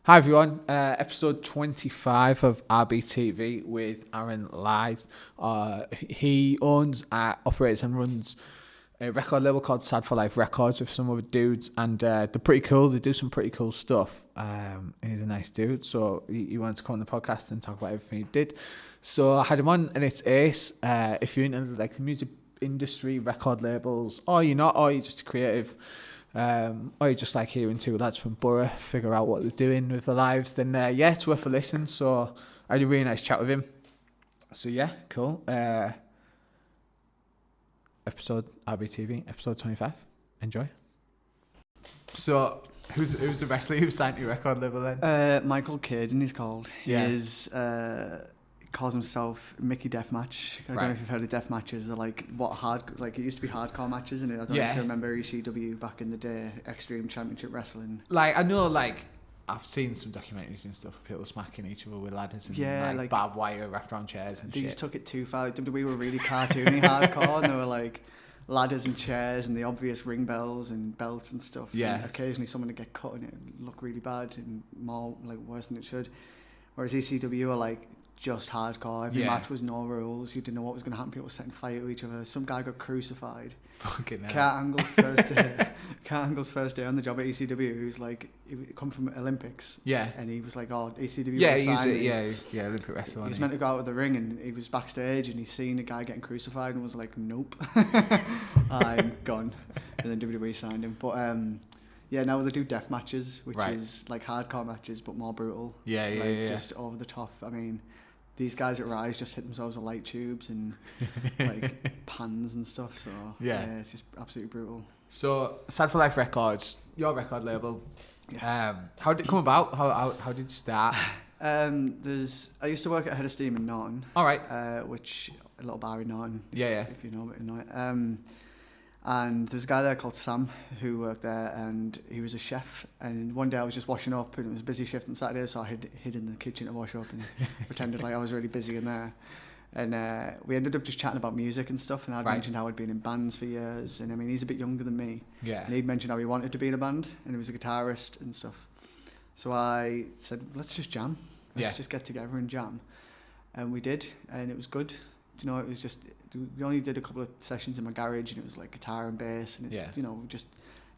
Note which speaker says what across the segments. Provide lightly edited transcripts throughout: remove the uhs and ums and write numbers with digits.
Speaker 1: Hi everyone, episode 25 of RBTV with Aaron Lythe. He owns, operates and runs a record label called Sad for Life Records with some other dudes, and they're pretty cool. They do some pretty cool stuff. He's a nice dude, so he wanted to come on the podcast and talk about everything he did. So I had him on, and it's ace. If you're into like the music industry, record labels, or you're not, or you're just a creative, or you just like hearing two lads from Borough figure out what they're doing with their lives, then yeah, it's worth a listen. So I had a really nice chat with him. So yeah, cool. Episode RBTV, episode 25. Enjoy. So who's the wrestler who signed your record label then?
Speaker 2: Michael Caden, he's called.
Speaker 1: Yeah.
Speaker 2: He is, calls himself Mickey Deathmatch. I don't know if you've heard of death matches. They're like it used to be hardcore matches, and I don't know if you remember ECW back in the day, Extreme Championship Wrestling.
Speaker 1: Like I know, like I've seen some documentaries and stuff of people smacking each other with ladders and like barbed wire wrapped around chairs and
Speaker 2: these
Speaker 1: shit.
Speaker 2: took it too far. WWE were really cartoony hardcore, and they were like ladders and chairs and the obvious ring bells and belts and stuff.
Speaker 1: Yeah.
Speaker 2: And occasionally someone would get cut and it would look really bad and more like worse than it should. Whereas ECW were like just hardcore. Every match was no rules. You didn't know what was going to happen. People were setting fire to each other. Some guy got crucified.
Speaker 1: Fucking hell.
Speaker 2: Kurt Angle's first day on the job at ECW, who's like, he come from Olympics.
Speaker 1: Yeah.
Speaker 2: And he was like, oh, ECW.
Speaker 1: Yeah, Olympic wrestler.
Speaker 2: He was meant to go out of the ring, and he was backstage, and he seen a guy getting crucified, and was like, nope, I'm gone. And then WWE signed him. But yeah, now they do death matches, which is like hardcore matches, but more brutal.
Speaker 1: Yeah.
Speaker 2: Just over the top. I mean, these guys at Rise just hit themselves with light tubes and like pans and stuff. So yeah, it's just absolutely brutal.
Speaker 1: So Sad for Life Records, your record label. Yeah. How did it come about? How did you start?
Speaker 2: I used to work at Head of Steam in Norton.
Speaker 1: All right.
Speaker 2: Which a little bar in Norton.
Speaker 1: If
Speaker 2: you know it. And there's a guy there called Sam who worked there, and he was a chef. And one day I was just washing up, and it was a busy shift on Saturday, so I hid in the kitchen to wash up and pretended like I was really busy in there. And we ended up just chatting about music and stuff, and I'd mentioned how I'd been in bands for years. And I mean, he's a bit younger than me.
Speaker 1: Yeah.
Speaker 2: And he'd mentioned how he wanted to be in a band, and he was a guitarist and stuff. So I said, let's just jam. Let's just get together and jam. And we did, and it was good. You know, it was just, we only did a couple of sessions in my garage, and it was like guitar and bass, and you know, we just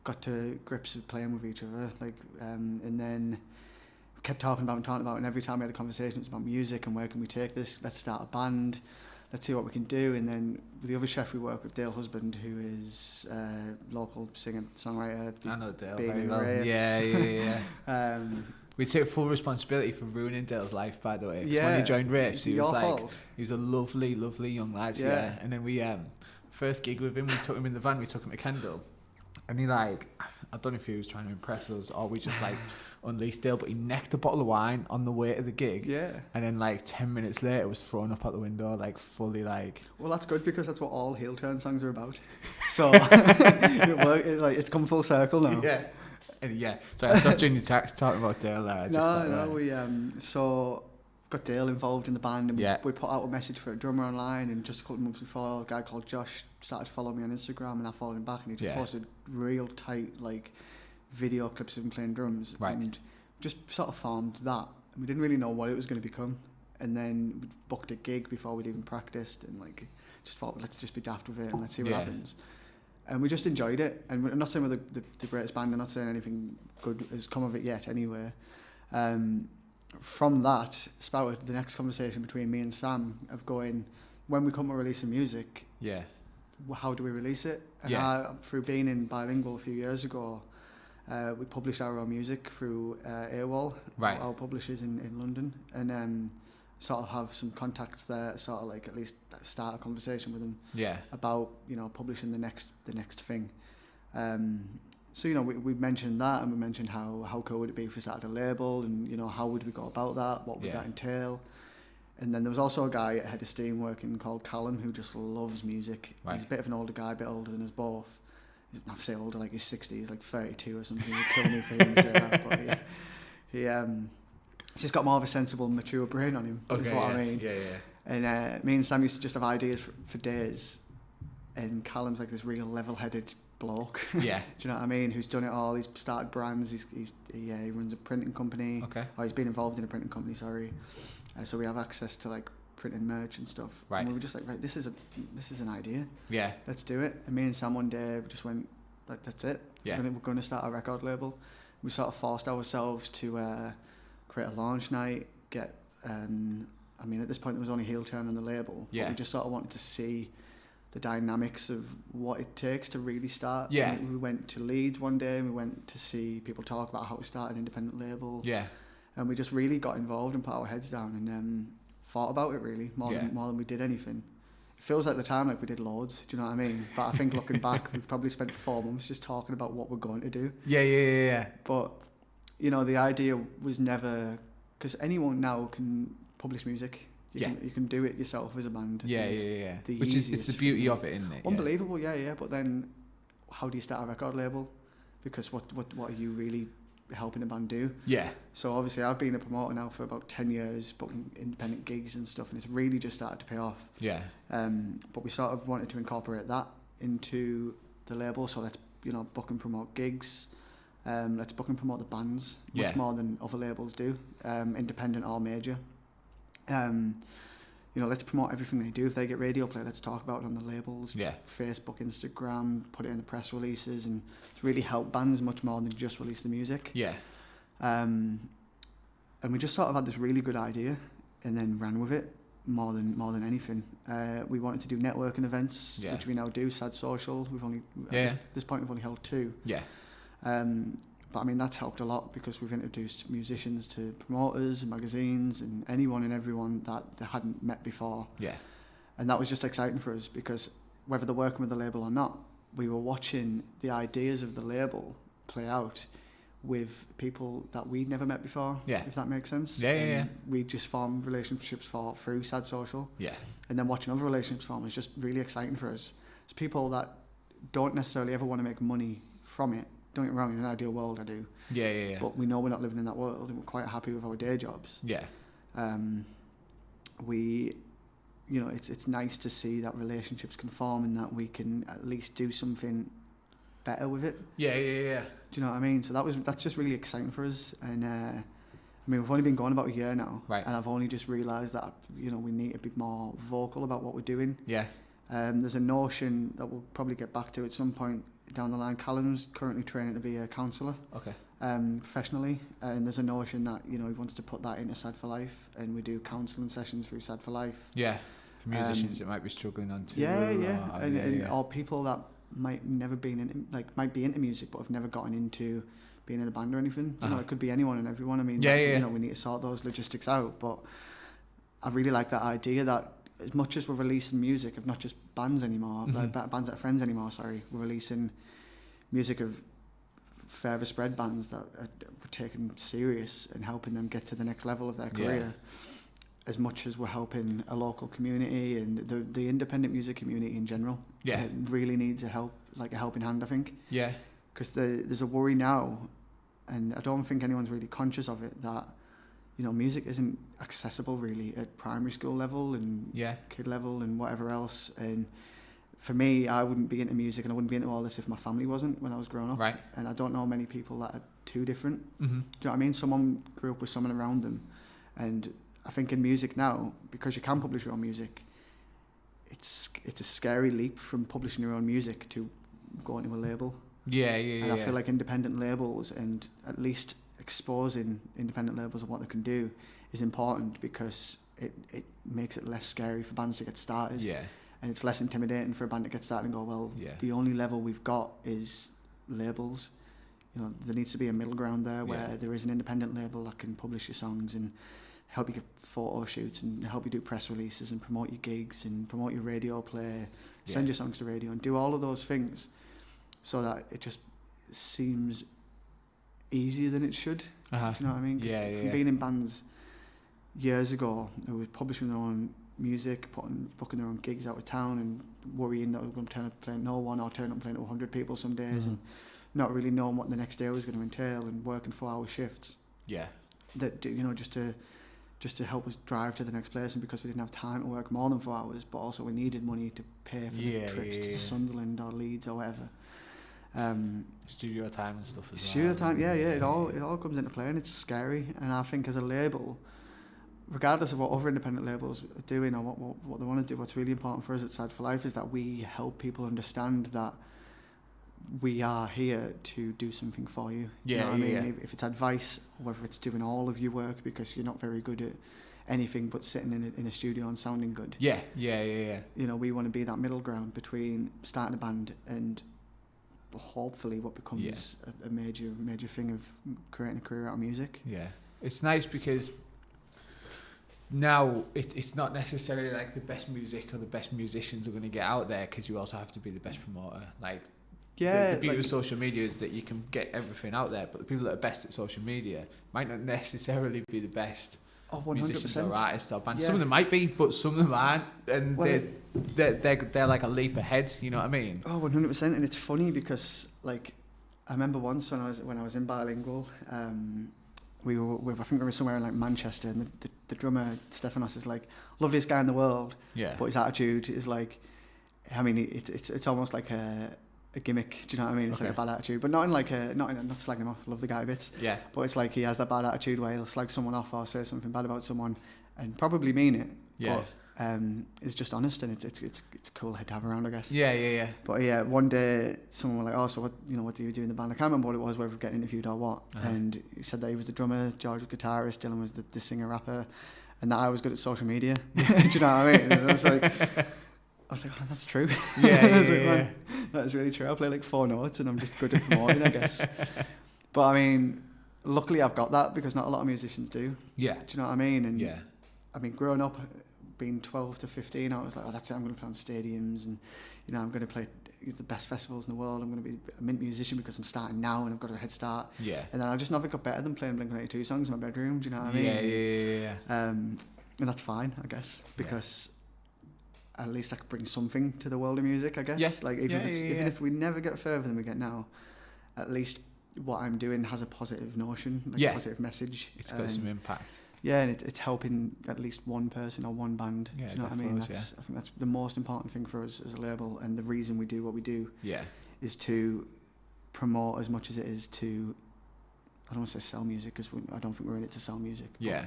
Speaker 2: got to grips with playing with each other, like, and then we kept talking about, and every time we had a conversation, it was about music and where can we take this, let's start a band, let's see what we can do. And then with the other chef we work with, Dale Husband, who is a local singer, songwriter.
Speaker 1: I know Dale
Speaker 2: very
Speaker 1: well. Yeah. We take full responsibility for ruining Dale's life, by the way. When he joined Raves, he was like, fault. He was a lovely, lovely young lad. Yeah. And then we, first gig with him, we took him in the van, we took him to Kendal. And he like, I don't know if he was trying to impress us or we just like unleashed Dale, but he necked a bottle of wine on the way to the gig. Yeah. And then like 10 minutes later, was thrown up out the window, like fully like.
Speaker 2: Well, that's good because that's what all heel turn songs are about. So it's come full circle now.
Speaker 1: Yeah. So I stopped doing your text talking about Dale there.
Speaker 2: We so got Dale involved in the band, and we put out a message for a drummer online, and just a couple of months before, a guy called Josh started following me on Instagram, and I followed him back, and he just posted real tight like video clips of him playing drums, and just sort of formed that. And we didn't really know what it was going to become, and then we booked a gig before we'd even practiced, and like just thought, let's just be daft with it and let's see what happens. And we just enjoyed it. And I'm not saying we're the greatest band. I'm not saying anything good has come of it yet anyway. From that sprouted the next conversation between me and Sam of going, when we come to releasing music, how do we release it? And through being in Bilingual a few years ago, we published our own music through AWOL, our publishers in London. And sort of have some contacts there, sort of like at least start a conversation with them about, you know, publishing the next thing. So, you know, we mentioned that, and we mentioned how cool would it be if we started a label, and, you know, how would we go about that, what would that entail. And then there was also a guy at Head of Steam working called Callum, who just loves music. He's a bit of an older guy, a bit older than us both. I say older, like he's 60, he's like 32 or something. He'd kill me for him to say that, but he's just got more of a sensible, mature brain on him, is what I mean. And me and Sam used to just have ideas for days, and Callum's like this real level-headed bloke.
Speaker 1: Yeah.
Speaker 2: Do you know what I mean? Who's done it all? He's started brands. He runs a printing company.
Speaker 1: Okay.
Speaker 2: Or he's been involved in a printing company. Sorry. So we have access to like printing merch and stuff.
Speaker 1: Right.
Speaker 2: And we were just like, right, this is an idea.
Speaker 1: Yeah.
Speaker 2: Let's do it. And me and Sam one day we just went like, that's it.
Speaker 1: Yeah.
Speaker 2: We're going to start a record label. We sort of forced ourselves to create a launch night. I mean, at this point there was only heel turn on the label.
Speaker 1: Yeah.
Speaker 2: But we just sort of wanted to see the dynamics of what it takes to really start.
Speaker 1: Yeah.
Speaker 2: We went to Leeds one day and we went to see people talk about how to start an independent label.
Speaker 1: Yeah.
Speaker 2: And we just really got involved and put our heads down and thought about it really more than we did anything. It feels like the time like we did loads, do you know what I mean? But I think looking back, we probably spent 4 months just talking about what we're going to do.
Speaker 1: Yeah.
Speaker 2: But, you know, the idea was never... Because anyone now can publish music. You can do it yourself as a band.
Speaker 1: Yeah. Which is it's the beauty of it, isn't it?
Speaker 2: Unbelievable, yeah. But then, how do you start a record label? Because what are you really helping a band do? Yeah. So obviously, I've been a promoter now for about 10 years, booking independent gigs and stuff, and it's really just started to pay off. Yeah. But we sort of wanted to incorporate that into the label. So let's book and promote gigs. Let's book and promote the bands much more than other labels do, independent or major. Let's promote everything they do. If they get radio play, let's talk about it on the labels. Yeah. Facebook, Instagram, put it in the press releases, and to really help bands much more than just release the music. Yeah. And we just sort of had this really good idea, and then ran with it more than anything. We wanted to do networking events, which we now do. Sad Social. At this point we've only held 2. Yeah. But I mean, that's helped a lot because we've introduced musicians to promoters, magazines, and anyone and everyone that they hadn't met before. Yeah. And that was just exciting for us because whether they're working with the label or not, we were watching the ideas of the label play out with people that we'd never met before. Yeah. If that makes sense. Yeah. We just formed relationships through Sad Social. Yeah. And then watching other relationships form was just really exciting for us. It's people that don't necessarily ever want to make money from it. Don't get me wrong, in an ideal world I do. Yeah. But we know we're not living in that world and we're quite happy with our day jobs. Yeah. It's nice to see that relationships can form and that we can at least do something better with it. Yeah. Do you know what I mean? So that's just really exciting for us. And I mean, we've only been going about a year now. Right. And I've only just realised that, we need to be more vocal about what we're doing. Yeah. There's a notion that we'll probably get back to at some point down the line. Callum's currently training to be a counsellor. Okay. Professionally, and there's a notion that he wants to put that into Sad for Life, and we do counselling sessions through Sad for Life. Yeah. For musicians that might be struggling on to. Or people that might be into music but have never gotten into being in a band or anything. It could be anyone and everyone. I mean, we need to sort those logistics out. But I really like that idea that as much as we're releasing music of not just bands anymore, bands that are friends anymore, we're releasing music of further spread bands that are taken serious and helping them get to the next level of their career, as much as we're helping a local community and the independent music community in general. Yeah. It really needs a helping hand, I think. Yeah. Because there's a worry now, and I don't think anyone's really conscious of it, that music isn't accessible really at primary school level and kid level and whatever else. And for me, I wouldn't be into music and I wouldn't be into all this if my family wasn't when I was growing up. Right. And I don't know many people that are too different. Mm-hmm. Do you know what I mean? Someone grew up with someone around them. And I think in music now, because you can publish your own music, it's a scary leap from publishing your own music to going to a label. Yeah. And I feel like independent labels and at least exposing independent labels of what they can do is important because it makes it less scary for bands to get started. Yeah. And it's less intimidating for a band to get started and go, well, the only level we've got is labels. There needs to be a middle ground there where there is an independent label that can publish your songs and help you get photo shoots and help you do press releases and promote your gigs and promote your radio play, send your songs to radio and do all of those things so that it just seems easier than it should. Do you know what I mean? From being in bands years ago, they were publishing their own music, booking their own gigs out of town and worrying that we were going to turn up playing no one or turn up playing to 100 people some days and not really knowing what the next day was going to entail and working 4-hour shifts. Yeah. That, just to help us drive to the next place, and because we didn't have time to work more than 4 hours, but also we needed money to pay for the trips to Sunderland or Leeds or whatever.
Speaker 1: Studio time and stuff as
Speaker 2: studio
Speaker 1: well.
Speaker 2: time, yeah, it all comes into play, and it's scary. And I think as a label, regardless of what other independent labels are doing or what they want to do, what's really important for us at Sad for Life is that we help people understand that we are here to do something for you.
Speaker 1: Yeah,
Speaker 2: you know what I mean?
Speaker 1: yeah.
Speaker 2: If it's advice, or whether it's doing all of your work because you're not very good at anything but sitting in a studio and sounding good.
Speaker 1: Yeah.
Speaker 2: You know, we want to be that middle ground between starting a band and hopefully what becomes a major thing of creating a career out of music.
Speaker 1: Yeah. It's nice because now it's not necessarily like the best music or the best musicians are going to get out there, because you also have to be the best promoter. Like, the beauty of social media is that you can get everything out there, but the people that are best at social media might not necessarily be the best musicians or artists or bands. Some of them might be, but some of them aren't, and they're like a leap ahead. You know what I mean?
Speaker 2: 100%. And it's funny because, like, I remember once when I was in Bilingual, I think we were somewhere in like Manchester, and the drummer Stefanos is like loveliest guy in the world. Yeah. But his attitude is like, I mean, it's almost like a gimmick. Do you know what I mean? It's like a bad attitude, but not slagging him off. Love the guy a bit. Yeah. But it's like he has that bad attitude where he'll slag someone off or say something bad about someone, and probably mean it. Yeah. But it's just honest, and it's cool head to have around, I guess. Yeah. But yeah, one day someone was like, "Oh, so what do you do in the band?" I can't remember what it was, whether we were getting interviewed or what. And he said that he was the drummer, George was the guitarist, Dylan was the singer rapper, and that I was good at social media. Do you know what I mean? And I was like, oh, that's true. Yeah. That is really true. I play like 4 notes and I'm just good at promoting, I guess. But I mean, luckily I've got that, because not a lot of musicians do. Yeah. Do you know what I mean? And I mean, growing up, being 12 to 15, I was like, oh, that's it. I'm going to play on stadiums, and you know, I'm going to play the best festivals in the world. I'm going to be a mint musician because I'm starting now and I've got a head start. Yeah. And then I just never got better than playing Blink-182 songs in my bedroom. Do you know what I mean? Yeah. And that's fine, I guess, because at least I could bring something to the world of music, I guess. Yeah. Like, even if we never get further than we get now, at least what I'm doing has a positive notion, like a positive message.
Speaker 1: It's got some impact.
Speaker 2: Yeah, and it's helping at least one person or one band. Yeah, do you know what I mean? I think that's the most important thing for us as a label, and the reason we do what we do is to promote as much as it is to, I don't want to say sell music, because I don't think we're in it to sell music. Yeah.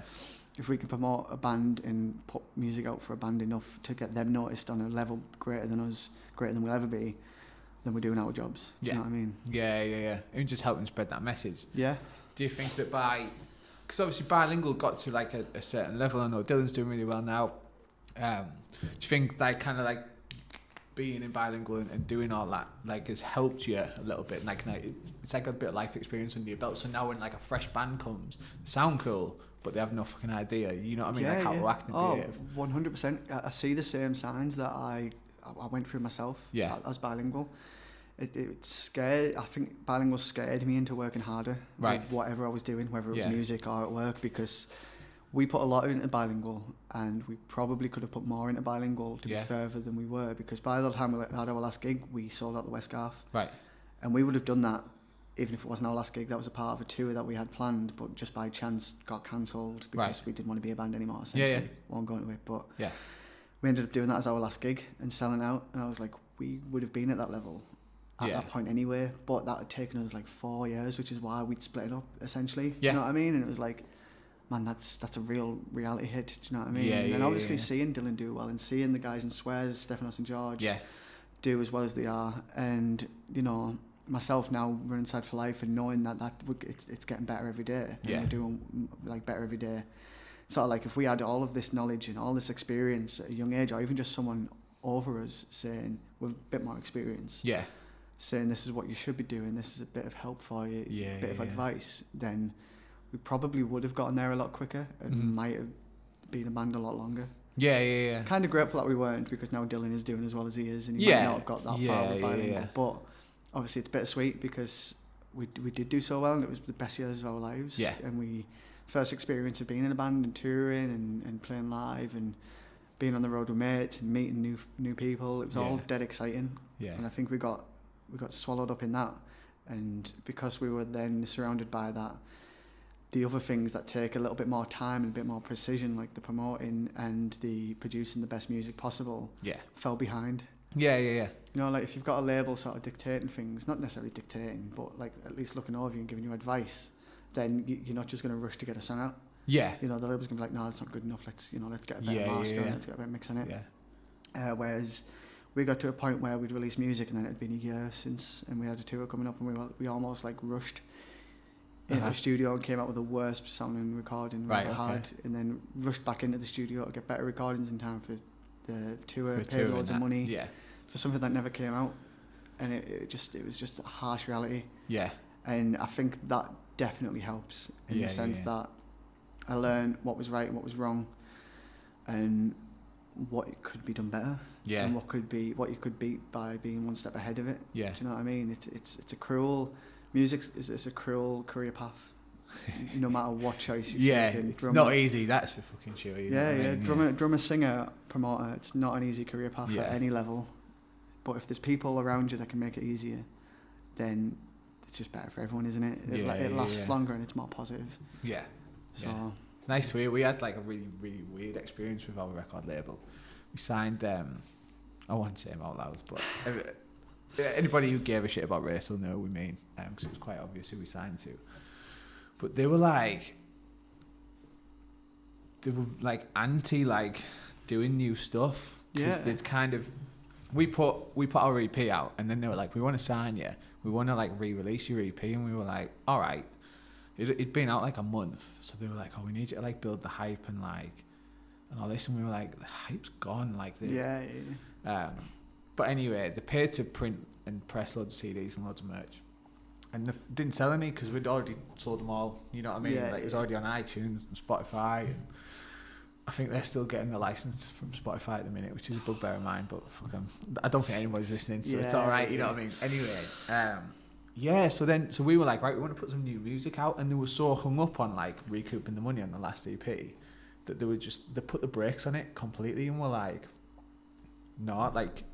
Speaker 2: If we can promote a band and put music out for a band enough to get them noticed on a level greater than us, greater than we'll ever be, then we're doing our jobs. Do you know what I mean? Yeah. And just helping spread that message. Yeah. Do you think that because obviously Bilingual got to like a certain level, I know Dylan's doing really well now, do you think like kind of like being in Bilingual and doing all that like has helped you a little bit? Like it's like a bit of life experience under your belt, so now when like a fresh band comes, they sound cool, but they have no fucking idea, you know what I mean? Like how to act and creative. 100%. I see the same signs that I went through myself as Bilingual. It scared, I think Bilingual scared me into working harder with whatever I was doing, whether it was music or at work, because we put a lot into Bilingual, and we probably could have put more into Bilingual to be further than we were, because by the time we had our last gig, we sold out the West Garth. Right. And we would have done that even if it wasn't our last gig. That was a part of a tour that we had planned, but just by chance got cancelled because we didn't want to be a band anymore, essentially. Won't go into it, but we ended up doing that as our last gig and selling out, and I was like, we would have been at that level at that point anyway, but that had taken us like 4 years, which is why we'd split it up, essentially. Do you know what I mean? And it was like, man, that's a real reality hit. Do you know what I mean? And then obviously seeing Dylan do well, and seeing the guys in Swears, Stefanos and George do as well as they are, and you know, myself now running Sad for Life and knowing that it's getting better every day, and we're doing like better every day. Sort of like if we had all of this knowledge and all this experience at a young age, or even just someone over us saying with a bit more experience, saying this is what you should be doing, this is a bit of help for you, a bit of advice, then we probably would have gotten there a lot quicker and might have been a band a lot longer. Kind of grateful that we weren't, because now Dylan is doing as well as he is, and he might not have got that far with Bilingual. But obviously it's bittersweet, because we did do so well, and it was the best years of our lives. And we first experience of being in a band and touring and playing live and being on the road with mates and meeting new people. It was all dead exciting. And I think we got swallowed up in that, and because we were then surrounded by that, the other things that take a little bit more time and a bit more precision, like the promoting and the producing the best music possible, fell behind. You know, like if you've got a label sort of dictating things, not necessarily dictating, but like at least looking over you and giving you advice, then you're not just going to rush to get a song out.
Speaker 1: Yeah.
Speaker 2: You know, the label's going to be like, no, that's not good enough. Let's get a better master, let's get a better mix on it.
Speaker 1: Yeah.
Speaker 2: Whereas we got to a point where we'd release music and then it'd been a year since, and we had a tour coming up, and we almost like rushed into the studio and came out with the worst sounding recording we ever had, and then rushed back into the studio to get better recordings in time for the tour, paid loads of money for something that never came out, and it was just a harsh reality. Yeah. And I think that definitely helps in the sense that I learned what was right and what was wrong, and what could be done better. Yeah. And what you could beat by being one step ahead of it. Yeah. Do you know what I mean? It's a cruel music. It's a cruel career path. No matter what choice you take.
Speaker 1: It's not easy. That's for fucking sure.
Speaker 2: Drummer, singer, promoter. It's not an easy career path at any level. But if there's people around you that can make it easier, then it's just better for everyone, isn't it? It lasts longer and it's more positive. Yeah. So
Speaker 1: it's nice. We had like a really, really weird experience with our record label. We signed. I won't say them out loud, but anybody who gave a shit about race will know what we mean, because it was quite obvious who we signed to. But they were like anti like doing new stuff, because they'd kind of we put our EP out, and then they were like, we want to sign you, we want to like re-release your EP, and we were like, all right. It'd been out like a month, so they were like, oh, we need you to like build the hype and all this, and we were like, the hype's gone, like but anyway, they paid to print and press loads of CDs and loads of merch, and they didn't sell any because we'd already sold them all. You know what I mean? It was already on iTunes and Spotify, and I think they're still getting the license from Spotify at the minute, which is a bugbear of mine, but fuck them. I don't think anybody's listening, so it's all right. You know what I mean? Anyway, so we were like, right, we want to put some new music out, and they were so hung up on like recouping the money on the last EP that they put the brakes on it completely, and were like, no, like,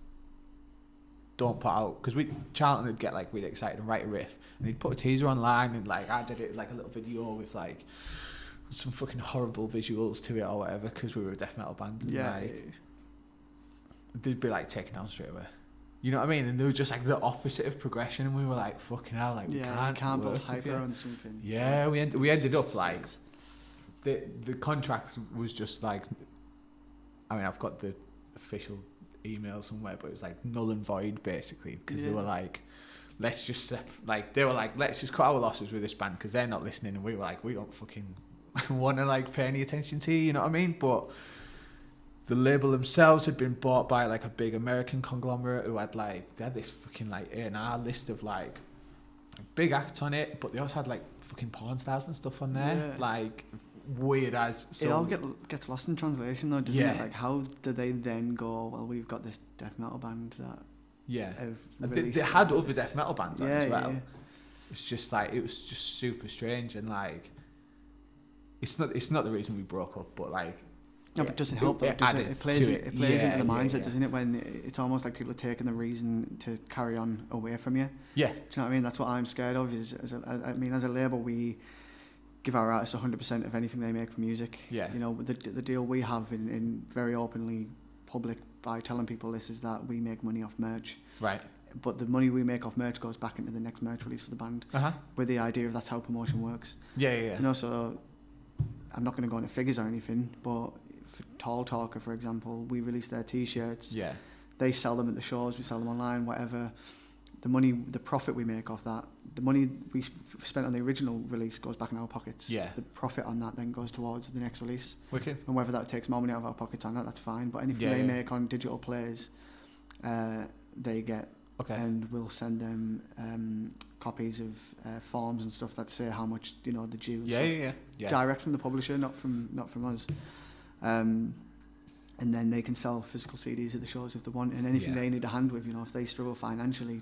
Speaker 1: don't put out, because Charlton would get like really excited and write a riff, and he'd put a teaser online, and like I did it like a little video with like some fucking horrible visuals to it or whatever, because we were a death metal band, and they'd be like taken down straight away. You know what I mean? And they were just like the opposite of progression, and we were like, fucking hell, like we can't build hyper on something. Yeah, we ended up like the contract was just like, I mean, I've got the official email somewhere, but it was like null and void basically, because they were like, let's just cut our losses with this band because they're not listening, and we were like, we don't fucking want to like pay any attention to you know what I mean? But the label themselves had been bought by like a big American conglomerate who had this fucking like A&R list of like big acts on it, but they also had like fucking porn stars and stuff on there, like weird as.
Speaker 2: It all gets lost in translation though, doesn't it? Like, how do they then go, well, we've got this death metal band that
Speaker 1: they had other death metal bands on as well. It's just like, it was just super strange, and like it's not the reason we broke up, but like.
Speaker 2: No, but it doesn't help. It plays into the mindset, doesn't it? When it's almost like people are taking the reason to carry on away from you. Yeah. Do you know what I mean? That's what I'm scared of. As a label, we give our artists 100% of anything they make for music. Yeah. You know, the deal we have in very openly public by telling people this is that we make money off merch. Right. But the money we make off merch goes back into the next merch release for the band. With the idea of that's how promotion works. Yeah. You know, so I'm not going to go into figures or anything, but for Tall Talker, for example, we release their t-shirts. Yeah. They sell them at the shows, we sell them online, whatever. The profit we make off that, the money we spent on the original release goes back in our pockets. Yeah. The profit on that then goes towards the next release. Wicked. And whether that takes more money out of our pockets on that, that's fine. But anything they make on digital plays, they get. Okay. And we'll send them copies of forms and stuff that say how much, you know, the due. Yeah. Direct from the publisher, not from us. And then they can sell physical CDs at the shows if they want, and anything they need a hand with, you know, if they struggle financially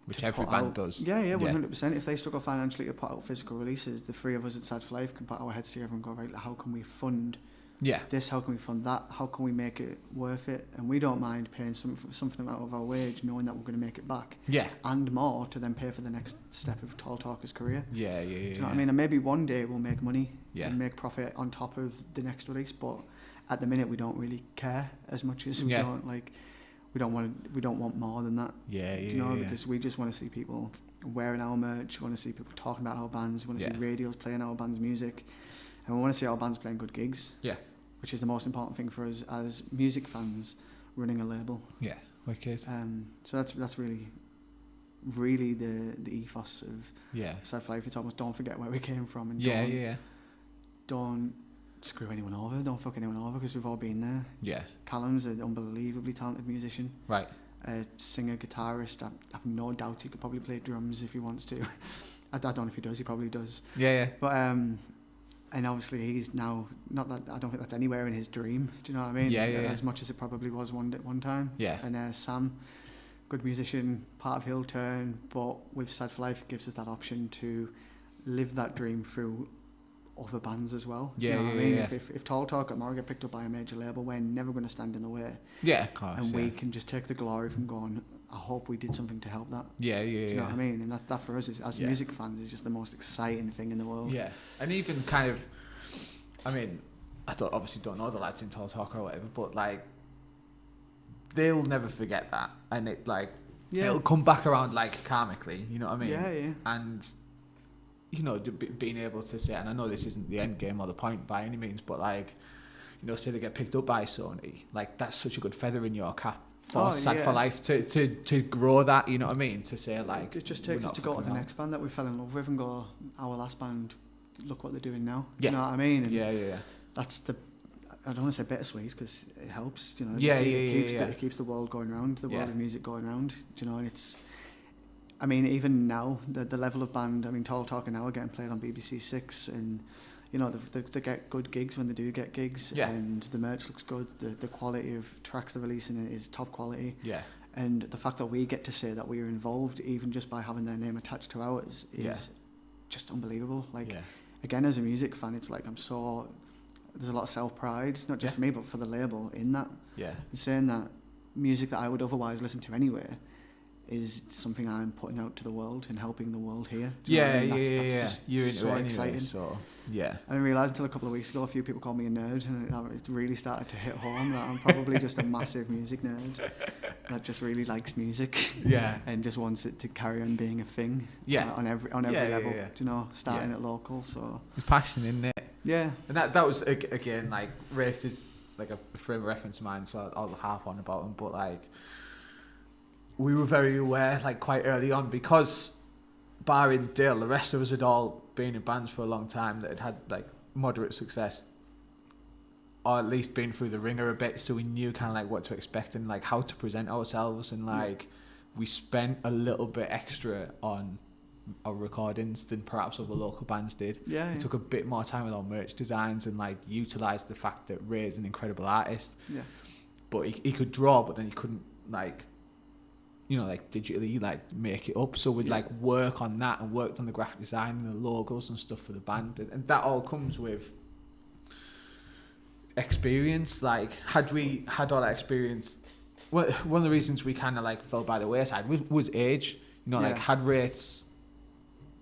Speaker 1: which every band does.
Speaker 2: Yeah, 100%. If they struggle financially to put out physical releases, the three of us at Sad for Life can put our heads together and go, right, how can we fund this, how can we fund that, how can we make it worth it? And we don't mind paying something out of our wage, knowing that we're going to make it back. Yeah. And more to then pay for the next step of Tall Talker's career. Yeah. Do you know what I mean? And maybe one day we'll make money and make profit on top of the next release, but at the minute we don't really care as much as we don't, like, we don't want more than that.
Speaker 1: Yeah,
Speaker 2: Do you know, because we just want to see people wearing our merch, we want to see people talking about our bands, we want to see radios playing our band's music, and we want to see our bands playing good gigs. Yeah. Which is the most important thing for us as music fans running a label. Yeah, wicked. So that's really the ethos of Sad for Life. It's almost don't forget where we came from, and don't screw anyone over, don't fuck anyone over, because we've all been there. Yeah. Callum's an unbelievably talented musician. Right. Singer, guitarist. I have no doubt he could probably play drums if he wants to. I don't know if he does. He probably does. Yeah. But and obviously he's now not that. I don't think that's anywhere in his dream. Do you know what I mean? Yeah. As much as it probably was one time. Yeah. And Sam, good musician, part of Hill Turn, but with Sad for Life, it gives us that option to live that dream through other bands as well. Yeah, you know what I mean? If Tall Talk at Morgan get picked up by a major label, we're never going to stand in the way. Yeah, of course. And we can just take the glory from going, I hope we did something to help that. Yeah. Do you know what I mean? And that for us, as music fans, is just the most exciting thing in the world. Yeah. And even kind of, I mean, obviously don't know the lads in Tall Talk or whatever, but like, they'll never forget that. And it it'll come back around like karmically, you know what I mean? Yeah. And you know, being able to say, and I know this isn't the end game or the point by any means, but like, you know, say they get picked up by Sony, like that's such a good feather in your cap for Sad for Life to grow that, you know what I mean? To say like, it just takes us to go to the next band that we fell in love with and go, our last band, look what they're doing now. Yeah. You know what I mean? And that's the, I don't want to say bittersweet because it helps, you know. It keeps the world going round, the world of music going round, you know, and it's, I mean, even now, the level of band, I mean, Tall Talking now are getting played on BBC Six, and, you know, they get good gigs when they do get gigs, and the merch looks good, the quality of tracks they're releasing is top quality, and the fact that we get to say that we are involved, even just by having their name attached to ours, is just unbelievable. Like, again, as a music fan, it's like, there's a lot of self-pride, not just for me, but for the label in that, and saying that music that I would otherwise listen to anywhere is something I'm putting out to the world and helping the world hear. That's just you're into so exciting. So I didn't realise until a couple of weeks ago a few people called me a nerd, and it really started to hit home that I'm probably just a massive music nerd that just really likes music and just wants it to carry on being a thing on every level. You know, starting at local. So
Speaker 1: it's passion, isn't it? Yeah. And that was again like race is like a frame of reference of mine, so I'll harp on about them, but like, we were very aware, like, quite early on, because barring Dale, the rest of us had all been in bands for a long time that had like moderate success, or at least been through the ringer a bit, so we knew kind of like what to expect and like how to present ourselves, and like we spent a little bit extra on our recordings than perhaps other local bands did. We took a bit more time with our merch designs and like utilised the fact that Ray's an incredible artist, but he could draw, but then he couldn't like, you know, like digitally like make it up, so we'd like work on that and worked on the graphic design and the logos and stuff for the band, and that all comes with experience. Like, had we had all that experience, well, one of the reasons we kind of like fell by the wayside was age, you know. Like, had Wraiths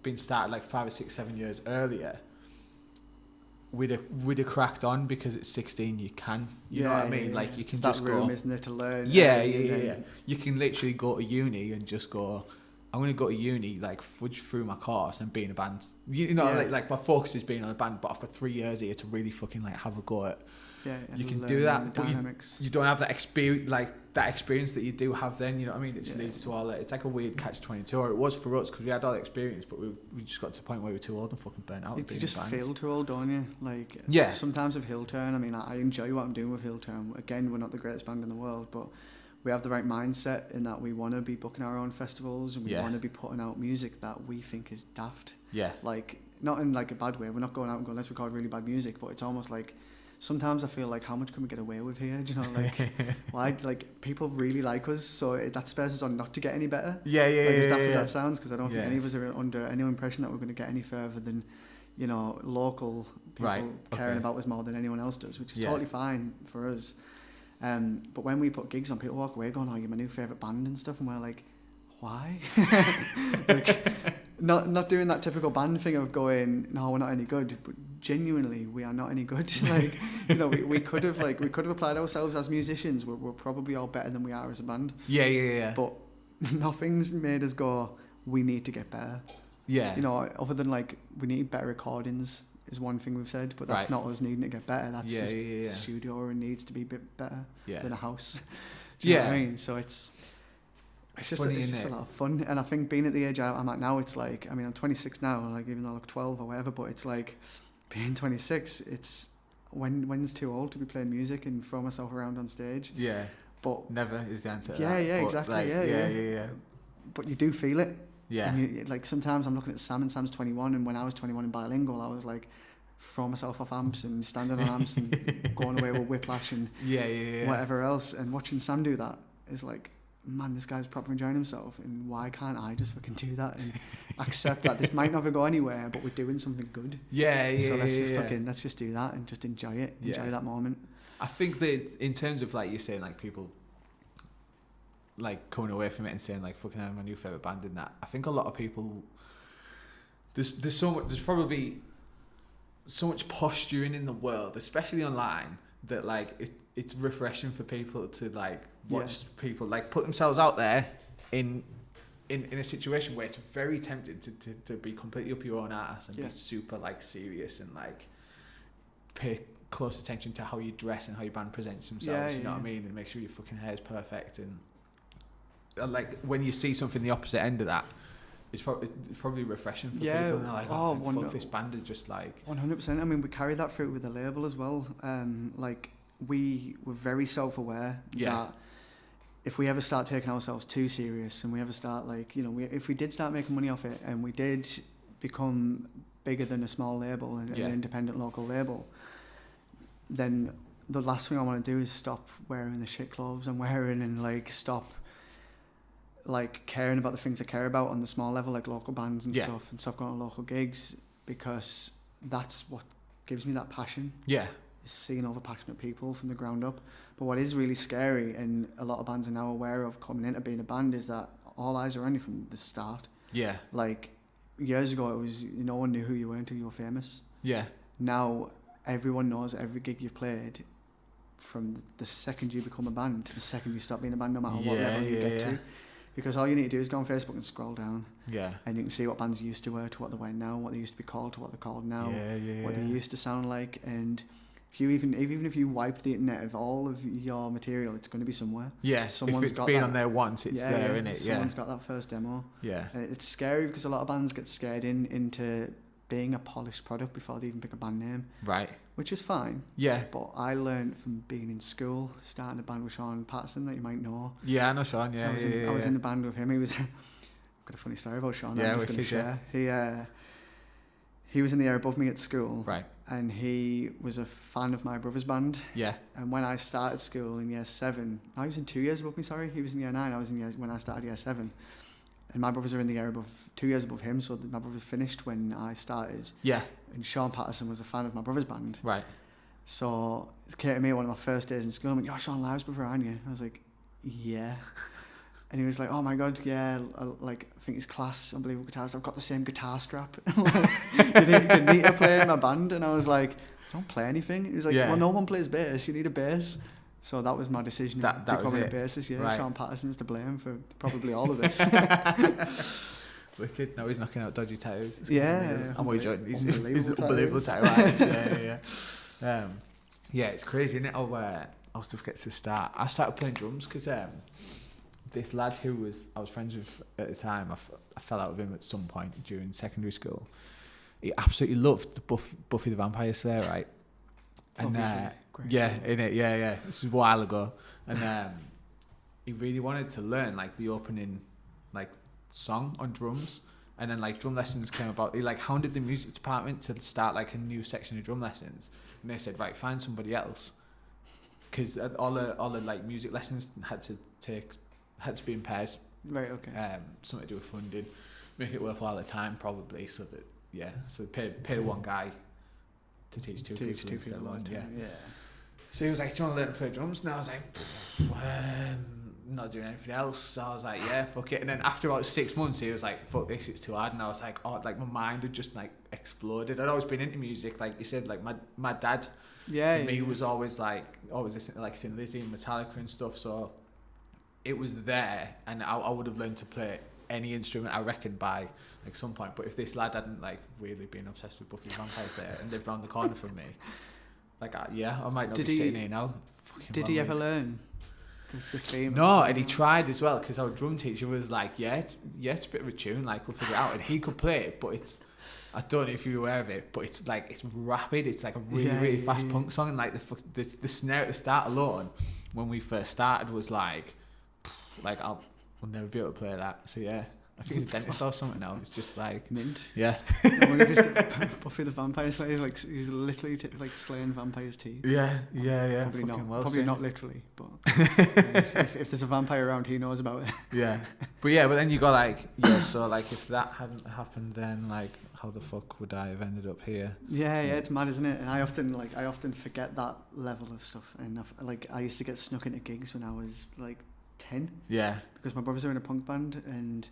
Speaker 1: been started like 5 or 6, 7 years earlier, we'd have cracked on, because at 16 you can, you know what I mean? Like, you can just
Speaker 2: room, isn't it, to learn?
Speaker 1: Yeah. You can literally go to uni and just go, I'm going to go to uni, like, fudge through my course and be in a band. You know, like my focus is being on a band, but I've got 3 years here to really fucking like have a go at. You can do that, but you don't have that experience, like that experience that you do have then, you know what I mean? It just leads to all that. It's like a weird catch-22, or it was for us, because we had all the experience, but we just got to the point where we were too old and fucking burnt out.
Speaker 2: You just feel too old, don't you? Like, sometimes with Hill Turn, I mean, I enjoy what I'm doing with Hill Turn. Again, we're not the greatest band in the world, but we have the right mindset in that we want to be booking our own festivals, and we want to be putting out music that we think is daft. Like, not in like a bad way. We're not going out and going, let's record really bad music, but it's almost like, sometimes I feel like, how much can we get away with here? Do you know, like, like people really like us, so that spurs us on not to get any better. As daft as that sounds, because I don't think any of us are under any impression that we're going to get any further than, you know, local people caring about us more than anyone else does, which is totally fine for us. But when we put gigs on, people walk away going, "Oh, you're my new favourite band" and stuff, and we're like, why? Like, not doing that typical band thing of going, no, we're not any good, but genuinely we are not any good. Like, you know, we could have applied ourselves as musicians. We're probably all better than we are as a band.
Speaker 1: Yeah.
Speaker 2: But nothing's made us go, we need to get better.
Speaker 1: Yeah.
Speaker 2: You know, other than like, we need better recordings is one thing we've said, but that's not us needing to get better. That's just the studio, and needs to be a bit better than a house. Do you know what I mean? So it's just a lot of fun. And I think being at the age I'm at now, it's like, I mean, I'm 26 now, like, even though I look 12 or whatever, but it's like, being 26, it's when's too old to be playing music and throw myself around on stage.
Speaker 1: Yeah.
Speaker 2: But
Speaker 1: never is the answer to
Speaker 2: that. Yeah, exactly. Like,
Speaker 1: yeah.
Speaker 2: But you do feel it.
Speaker 1: Yeah.
Speaker 2: And you, like, sometimes I'm looking at Sam, and Sam's 21, and when I was 21 in bilingual, I was like, throwing myself off amps and standing on amps and going away with whiplash and whatever else. And watching Sam do that is like, man, this guy's proper enjoying himself, and why can't I just fucking do that and accept that this might never go anywhere, but we're doing something good. So let's just do that and just enjoy it, enjoy that moment.
Speaker 1: I think that in terms of, like, you're saying, like, people like coming away from it and saying, like, fucking I'm my new favourite band in that, I think a lot of people, there's probably so much posturing in the world, especially online, that like it's refreshing for people to like watch people like put themselves out there in a situation where it's very tempting to be completely up your own ass and be super like serious and like pay close attention to how you dress and how your band presents themselves, you know what I mean, and make sure your fucking hair is perfect. And like when you see something the opposite end of that, it's probably refreshing for people, and they're like, fuck, this band is just like
Speaker 2: 100%. I mean, we carry that through with the label as well. Like, we were very self-aware that if we ever start taking ourselves too serious, and we ever start, like, you know, if we did start making money off it, and we did become bigger than a small label and an independent local label, then the last thing I want to do is stop wearing the shit clothes I'm wearing, and like stop like caring about the things I care about on the small level, like local bands and stuff, and stop going to local gigs, because that's what gives me that passion. Is seeing all the passionate people from the ground up. But what is really scary, and a lot of bands are now aware of coming into being a band, is that all eyes are on you from the start. Like, years ago, it was, no one knew who you were until you were famous. Now everyone knows every gig you've played, from the second you become a band to the second you stop being a band, no matter what level you get to. Because all you need to do is go on Facebook and scroll down, and you can see what bands used to wear to what they wear now, what they used to be called to what they're called now, what they used to sound like. And if you even if you wiped the internet of all of your material, it's going to be somewhere. Someone's
Speaker 1: if it's been on there once, it's there, isn't it?
Speaker 2: Someone's got that first demo. And it's scary because a lot of bands get scared into being a polished product before they even pick a band name. Which is fine. But I learned from being in school, starting a band with Sean Patterson, that you might know.
Speaker 1: I know Sean.
Speaker 2: I was in the band with him. He was. I've got a funny story about Sean that I'm just going to share. He was in the year above me at school. And he was a fan of my brother's band. And when I started school in year 7, he was in 2 years above me. Sorry, he was in year 9. I was in when I started year 7. And my brothers are in the year above, 2 years above him, so my brother finished when I started. And Sean Patterson was a fan of my brother's band. So it came to me one of my first days in school, and went, "You're Sean Lythe's brother, aren't you?" I was like, "Yeah." And he was like, "Oh my god, yeah, I think he's class, unbelievable guitarist. I've got the same guitar strap. you need to play in my band." And I was like, "I don't play anything." He was like, "Well, no one plays bass. You need a bass." So that was my decision of becoming a bassist. Sean Patterson's to blame for probably all of this.
Speaker 1: Wicked. Now he's knocking out dodgy tires.
Speaker 2: I'm
Speaker 1: what you're joking. He's unbelievable tire. It's crazy, isn't it? How stuff gets to start. I started playing drums because this lad who I was friends with at the time, I fell out with him at some point during secondary school. He absolutely loved Buffy the Vampire Slayer, right? And this was a while ago, and he really wanted to learn like the opening like song on drums, and then like drum lessons came about. He like hounded the music department to start like a new section of drum lessons, and they said, right, find somebody else, because all the like music lessons had to be in pairs. Something to do with funding, make it worthwhile at the time probably, so that so pay one guy to teach two people. So he was like, "Do you want to learn to play drums?" And I was like, not doing anything else. So I was like, yeah, fuck it. And then after about 6 months, he was like, fuck this, it's too hard. And I was like, oh, like my mind had just like exploded. I'd always been into music, like you said, like my dad, for me, was always listening to like Thin Lizzy and Metallica and stuff. So it was there, and I would have learned to play any instrument, I reckon, by like some point. But if this lad hadn't like really been obsessed with Buffy the Vampire Slayer and lived around the corner from me, like I might not be sitting here now.
Speaker 2: Did he ever learn the theme?
Speaker 1: No, and he tried as well, because our drum teacher was like, it's a bit of a tune, like we'll figure it out, and he could play it, but it's, I don't know if you're aware of it, but it's like, it's rapid, it's like a really fast punk song, and like the snare at the start alone, when we first started, was like we'll never be able to play that. So yeah, I think he's a dentist or something now. It's just like
Speaker 2: mint.
Speaker 1: Yeah.
Speaker 2: I wonder if Buffy the Vampire Slayer is like, he's literally like slaying vampires' teeth.
Speaker 1: Yeah.
Speaker 2: Probably not literally, but if there's a vampire around, he knows about it.
Speaker 1: Yeah. But then you got like, so like if that hadn't happened, then like how the fuck would I have ended up here?
Speaker 2: Yeah, it's mad, isn't it? And I often forget that level of stuff. And I used to get snuck into gigs when I was like 10.
Speaker 1: Yeah.
Speaker 2: Because my brothers are in a punk band, and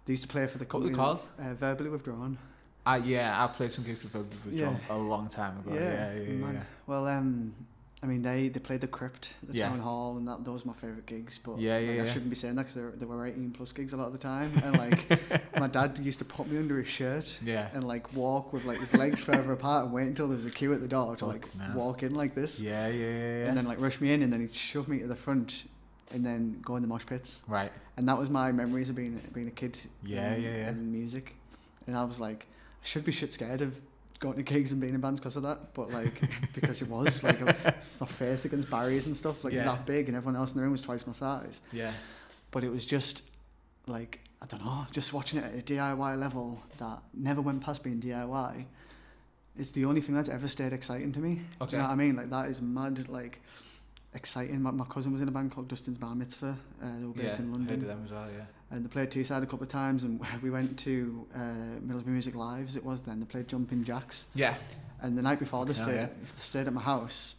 Speaker 2: they used to play for the company.
Speaker 1: What were they called?
Speaker 2: Verbally Withdrawn.
Speaker 1: I played some gigs with Verbally Withdrawn a long time ago. Yeah.
Speaker 2: Well, I mean, they played the Crypt, the Town Hall, and those were my favourite gigs. But I shouldn't be saying that, because there were 18+ gigs a lot of the time. And like, my dad used to put me under his shirt and like walk with like his legs further apart and wait until there was a queue at the door to walk in like this.
Speaker 1: Yeah. And
Speaker 2: then like rush me in, and then he'd shove me to the front, and then go in the mosh pits.
Speaker 1: Right.
Speaker 2: And that was my memories of being a kid.
Speaker 1: In
Speaker 2: music. And I was like, I should be shit scared of going to gigs and being in bands because of that, but like because it was like my face against barriers and stuff, like that big, and everyone else in the room was twice my size.
Speaker 1: Yeah.
Speaker 2: But it was just like, I don't know, just watching it at a DIY level that never went past being DIY. It's the only thing that's ever stayed exciting to me.
Speaker 1: Okay.
Speaker 2: Do you know what I mean? Like, that is mad, like, exciting. My cousin was in a band called Dustin's Bar Mitzvah. They were based in London.
Speaker 1: Heard of them as well, yeah.
Speaker 2: And they played Teesside a couple of times, and we went to Middlesbrough Music Lives, it was then. They played Jumping Jacks.
Speaker 1: Yeah.
Speaker 2: And the night before, they stayed at my house,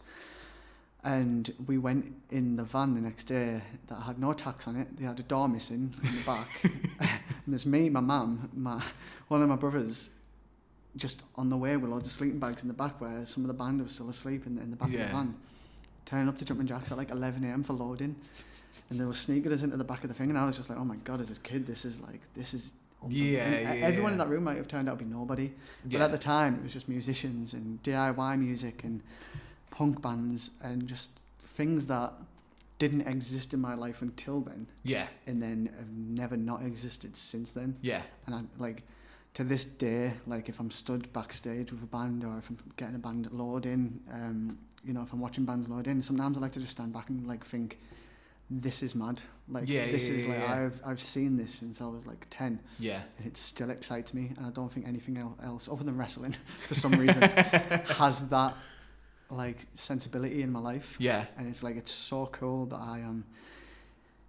Speaker 2: and we went in the van the next day that had no tacks on it. They had a door missing in the back. And there's me, my mum, one of my brothers, just on the way with loads of sleeping bags in the back, where some of the band was still asleep in the back of the van. Turning up to Jumping Jacks at like 11 a.m. for loading, and they were sneaking us into the back of the thing, and I was just like, oh my god, as a kid, this is everyone in that room might have turned out to be nobody, but at the time it was just musicians and DIY music and punk bands and just things that didn't exist in my life until then, and then have never not existed since then. And I like, to this day, like if I'm stood backstage with a band, or if I'm getting a band load in, if I'm watching bands load in, sometimes I like to just stand back and like think, this is mad. Like I've seen this since I was like 10. And it still excites me, and I don't think anything else other than wrestling for some reason has that like sensibility in my life. And it's like, it's so cool that I am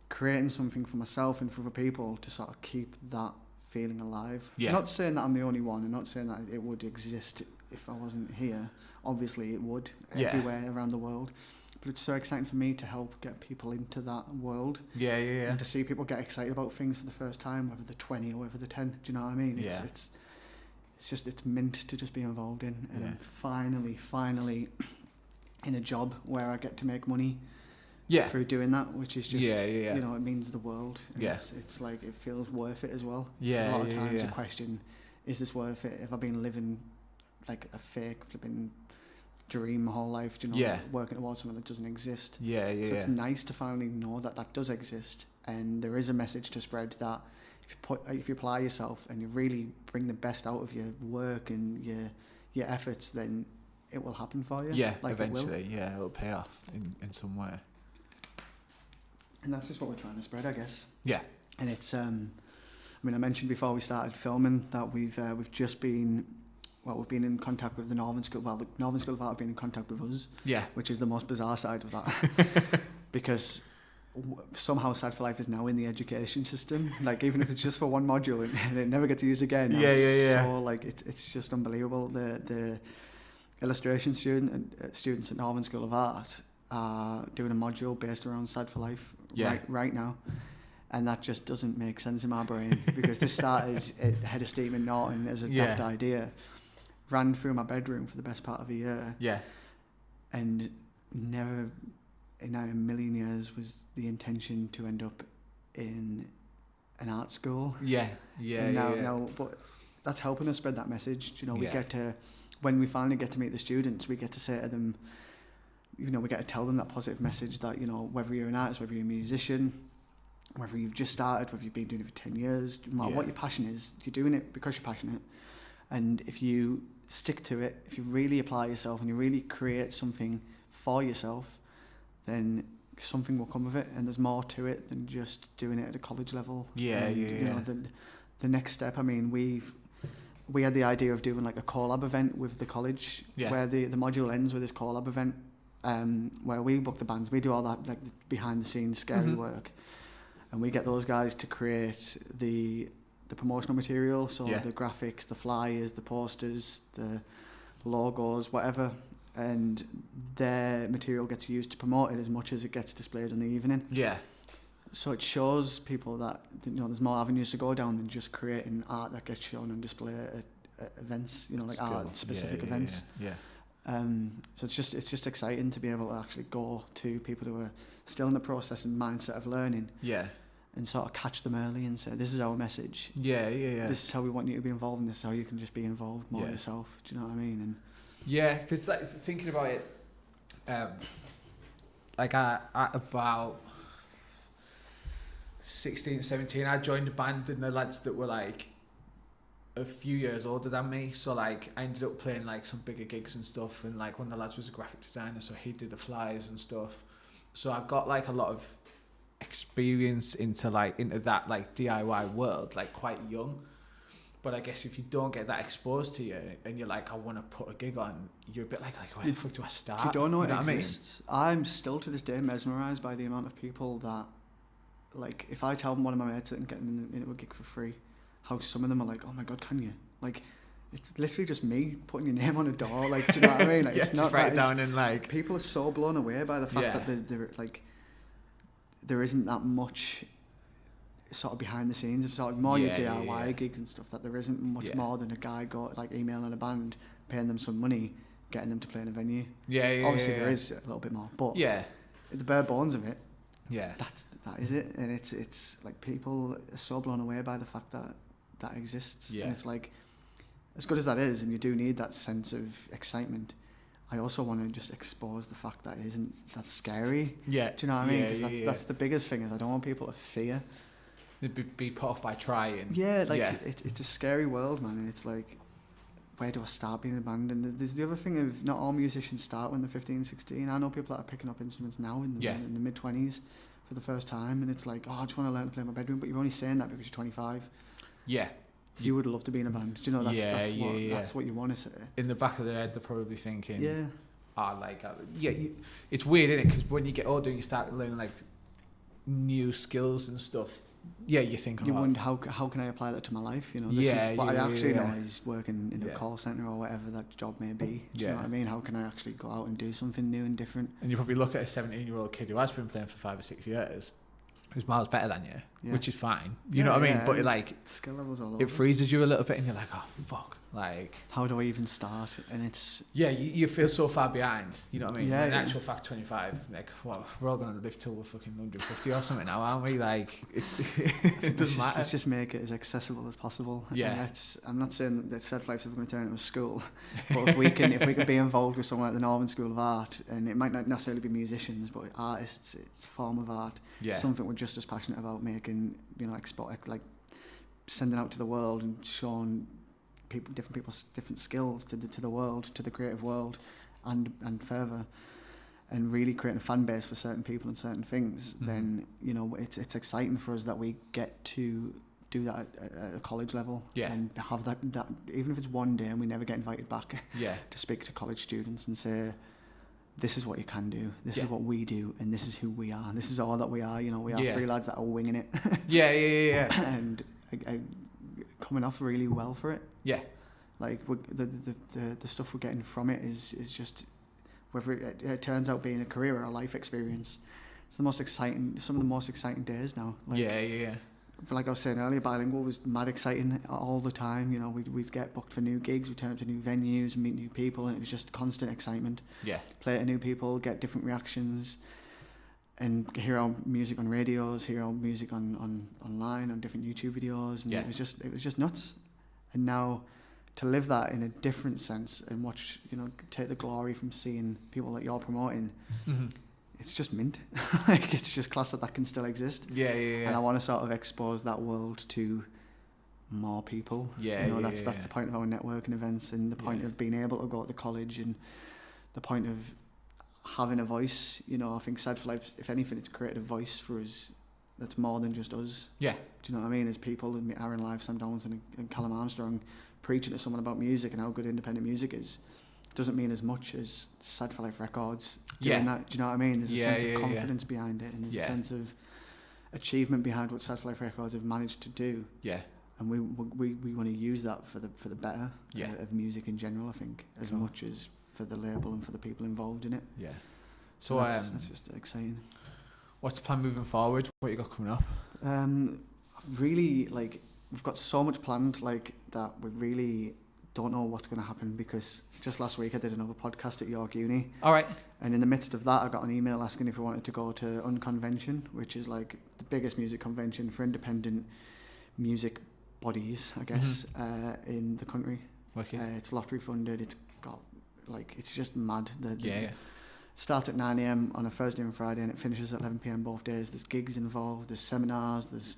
Speaker 2: creating something for myself and for other people to sort of keep that feeling alive. Not saying that I'm the only one, and not saying that it would exist if I wasn't here. Obviously it would, everywhere around the world. But it's so exciting for me to help get people into that world. And to see people get excited about things for the first time, whether they're 20 or whether they're 10. Do you know what I mean? It's mint to just be involved in. And I'm finally in a job where I get to make money through doing that, which is just, it means the world. And it's like, it feels worth it as well. A lot of times you question, is this worth it? If I've been living like a fake flipping dream my whole life, working towards something that doesn't exist. So it's nice to finally know that that does exist, and there is a message to spread that if you apply yourself and you really bring the best out of your work and your efforts, then it will happen for you. Like
Speaker 1: eventually, it'll pay off in some way.
Speaker 2: And that's just what we're trying to spread, I guess. And it's I mentioned before we started filming that we've just been, we've been in contact with the Northern School. Well, the Northern School of Art have been in contact with us. Which is the most bizarre side of that. Because somehow Sad for Life is now in the education system. Like, even if it's just for one module and it never gets used again. So, like, it's just unbelievable. The illustration students at Northern School of Art are doing a module based around Sad for Life right now. And that just doesn't make sense in my brain because this started at Head of Steam in Norton as a daft idea. Ran through my bedroom for the best part of a year. Yeah. And never in a million years was the intention to end up in an art school. Yeah. Now, but that's helping us spread that message. You know, we get to, when we finally get to meet the students, we get to say to them, you know, we get to tell them that positive message that, you know, whether you're an artist, whether you're a musician, whether you've just started, whether you've been doing it for 10 years, no matter what your passion is, you're doing it because you're passionate. And if you stick to it, if you really apply yourself and you really create something for yourself, then something will come of it. And there's more to it than just doing it at a college level. You know, the next step, I mean, we had the idea of doing like a collab event with the college where the module ends with this collab event where we book the bands, we do all that like behind the scenes scary work. And we get those guys to create the promotional material, so the graphics, the flyers, the posters, the logos, whatever, and their material gets used to promote it as much as it gets displayed in the evening. Yeah. So it shows people that, you know, there's more avenues to go down than just creating art that gets shown on display at events, you know, like art-specific events. So it's just exciting to be able to actually go to people who are still in the process and mindset of learning. Yeah. And sort of catch them early and say, this is our message. This is how we want you to be involved, and this is how you can just be involved more yourself. Do you know what I mean? And
Speaker 1: because like, thinking about it, like at about 16, 17, I joined a band, and the lads that were like a few years older than me, so like I ended up playing like some bigger gigs and stuff, and like one of the lads was a graphic designer, so he did the flyers and stuff. So I've got like a lot of experience into that like DIY world like quite young. But I guess if you don't get that exposed to you and you're like, I want to put a gig on, you're a bit like where the fuck do I start?
Speaker 2: You don't know it exists. I mean? I'm still to this day mesmerised by the amount of people that, like, if I tell one of my mates that I'm getting into a gig for free, how some of them are like, oh my God, can you? Like, it's literally just me putting your name on a door. Like, do you know what I mean? Like, it's not
Speaker 1: write it down and like...
Speaker 2: People are so blown away by the fact that they're like, there isn't that much sort of behind the scenes of sort of more your DIY gigs and stuff, that there isn't much more than a guy emailing a band, paying them some money, getting them to play in a venue. Obviously there is a little bit more, but the bare bones of it, that is it. And it's like people are so blown away by the fact that that exists. And it's like, as good as that is, and you do need that sense of excitement, I also want to just expose the fact that it isn't that scary. Do you know what I mean? Because that's the biggest thing, is I don't want people to fear.
Speaker 1: Be put off by trying.
Speaker 2: It's a scary world, man, and it's like, where do I start being in a band? And there's the other thing of, not all musicians start when they're 15, 16. I know people that are picking up instruments now in the mid-20s for the first time, and it's like, oh, I just want to learn to play in my bedroom, but you're only saying that because you're 25. Yeah. You would love to be in a band. Do you know, that's what you want to say.
Speaker 1: In the back of their head, they're probably thinking, it's weird, isn't it? Because when you get older and you start learning like new skills and stuff, you think,
Speaker 2: you wonder how can I apply that to my life? You know, this is what I actually know is working in a call centre or whatever that job may be. Do you know what I mean? How can I actually go out and do something new and different?
Speaker 1: And you probably look at a 17-year-old kid who has been playing for 5 or 6 years, who's miles better than you, which is fine. You know what I mean? But it, like,
Speaker 2: skill levels all over.
Speaker 1: It freezes you a little bit, and you're like, oh fuck, like,
Speaker 2: how do I even start? And it's
Speaker 1: you feel so far behind. You know what I mean? In actual fact, 25, like, well, we're all gonna live till we're fucking 150 or something now, aren't we? Like, it doesn't matter.
Speaker 2: Let's just make it as accessible as possible. I'm not saying that Sad Life's ever going to turn into a school, but if we can be involved with somewhere like the Northern School of Art, and it might not necessarily be musicians, but artists, it's a form of art. Something we're just as passionate about making, you know, like sending out to the world and showing different people's different skills to the world, to the creative world, and further, and really creating a fan base for certain people and certain things. Then, you know, it's exciting for us that we get to do that at a college level, and have that even if it's one day and we never get invited back, to speak to college students and say, this is what you can do, this is what we do, and this is who we are, and this is all that we are. You know, we are three lads that are winging it. And coming off really well for it. Like the stuff we're getting from it is just, whether it turns out being a career or a life experience. It's some of the most exciting days now. Like,
Speaker 1: yeah.
Speaker 2: Like I was saying earlier, bilingual was mad exciting all the time. You know, we'd get booked for new gigs, we'd turn up to new venues, meet new people, and it was just constant excitement.
Speaker 1: Yeah.
Speaker 2: Play to new people, get different reactions, and hear our music on radios, hear our music on online, on different YouTube videos, and it was just nuts. And now to live that in a different sense and watch, you know, take the glory from seeing people that you're promoting. Mm-hmm. It's just mint. Like, it's just class that can still exist.
Speaker 1: Yeah.
Speaker 2: And I want to sort of expose that world to more people.
Speaker 1: Yeah,
Speaker 2: you know, that's the point of our networking events, and the point of being able to go to college, and the point of having a voice. You know, I think Sad for Life, if anything, it's created a voice for us that's more than just us. Yeah. Do you know what I mean? As people, and Aaron Lythe, Sam Donaldson, and Callum Armstrong preaching to someone about music and how good independent music is, doesn't mean as much as Sad for Life Records doing that. Do you know what I mean? There's a sense of confidence behind it, and there's a sense of achievement behind what Sad for Life Records have managed to do. Yeah. And we want to use that for the better of music in general, I think, as much as for the label and for the people involved in it. Yeah. So that's just exciting.
Speaker 1: What's the plan moving forward? What you got coming up?
Speaker 2: Really, like, we've got so much planned, like, that we really don't know what's going to happen, because just last week I did another podcast at York Uni.
Speaker 1: All right.
Speaker 2: And in the midst of that, I got an email asking if we wanted to go to Unconvention, which is like the biggest music convention for independent music bodies, I guess, in the country. Okay. It's lottery funded. It's got, like, it's just mad. Starts at 9 a.m. on a Thursday and Friday, and it finishes at 11 p.m. both days. There's gigs involved, there's seminars, there's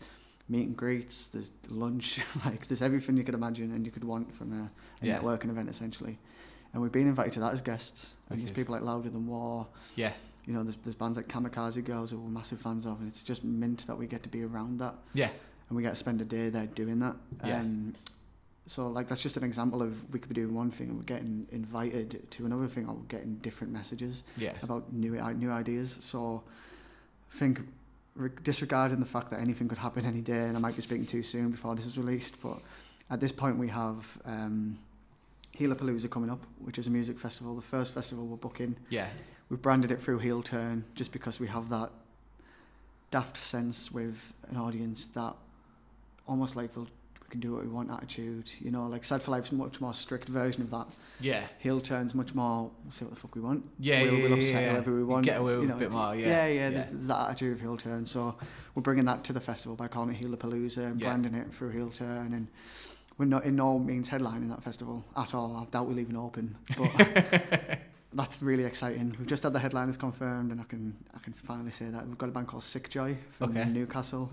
Speaker 2: meet and greets, there's lunch, like, there's everything you could imagine and you could want from a networking event, essentially. And we've been invited to that as guests. And there's people like Louder Than War. Yeah. You know, there's bands like Kamikaze Girls who we're massive fans of, and it's just mint that we get to be around that. Yeah. And we get to spend a day there doing that. Yeah. So, like, that's just an example of, we could be doing one thing and we're getting invited to another thing, or we're getting different messages about new ideas. So I think, disregarding the fact that anything could happen any day, and I might be speaking too soon before this is released, but at this point we have Healapalooza coming up, which is a music festival, the first festival we're booking. Yeah. We've branded it through Heel Turn just because we have that daft sense with an audience that almost like we can do what we want attitude, you know, like Sad for Life's much more strict version of that. Yeah. Heel Turn's much more, we'll say what the fuck we want. We'll upset whoever we want.
Speaker 1: Get away with a bit more,
Speaker 2: There's that attitude of Heel Turn. So we're bringing that to the festival by calling it Healapalooza and branding it through Heel Turn. And we're not in no means headlining that festival at all. I doubt we'll even open. But that's really exciting. We've just had the headliners confirmed, and I can finally say that. We've got a band called Sick Joy from Newcastle.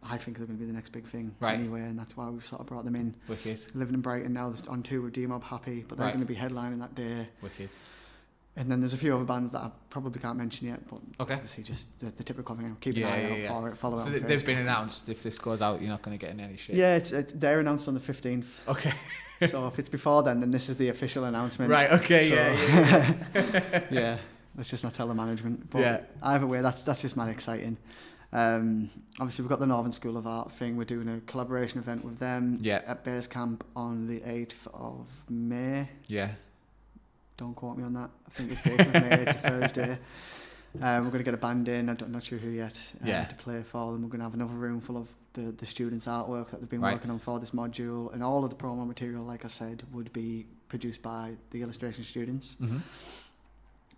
Speaker 2: I think they're going to be the next big thing anyway, and that's why we've sort of brought them in. Wicked. Living in Brighton now, on tour with D-Mob Happy, but they're going to be headlining that day. Wicked. And then there's a few other bands that I probably can't mention yet, but obviously just the typical thing. Keep an eye out for it, follow it on Facebook.
Speaker 1: They've been announced. If this goes out, you're not going to get in any shit.
Speaker 2: Yeah, they're announced on the 15th. Okay. So if it's before then this is the official announcement.
Speaker 1: Right, okay,
Speaker 2: so, yeah. Let's just not tell the management. But either way, that's just mad exciting. Obviously we've got the Northern School of Art thing. We're doing a collaboration event with them at Basecamp on the 8th of May. Yeah. Don't quote me on that. I think it's the 8th of May. It's a Thursday. We're going to get a band in. I'm not sure who yet to play for them. We're going to have another room full of the students' artwork that they've been working on for this module, and all of the promo material, like I said, would be produced by the illustration students. Mm-hmm.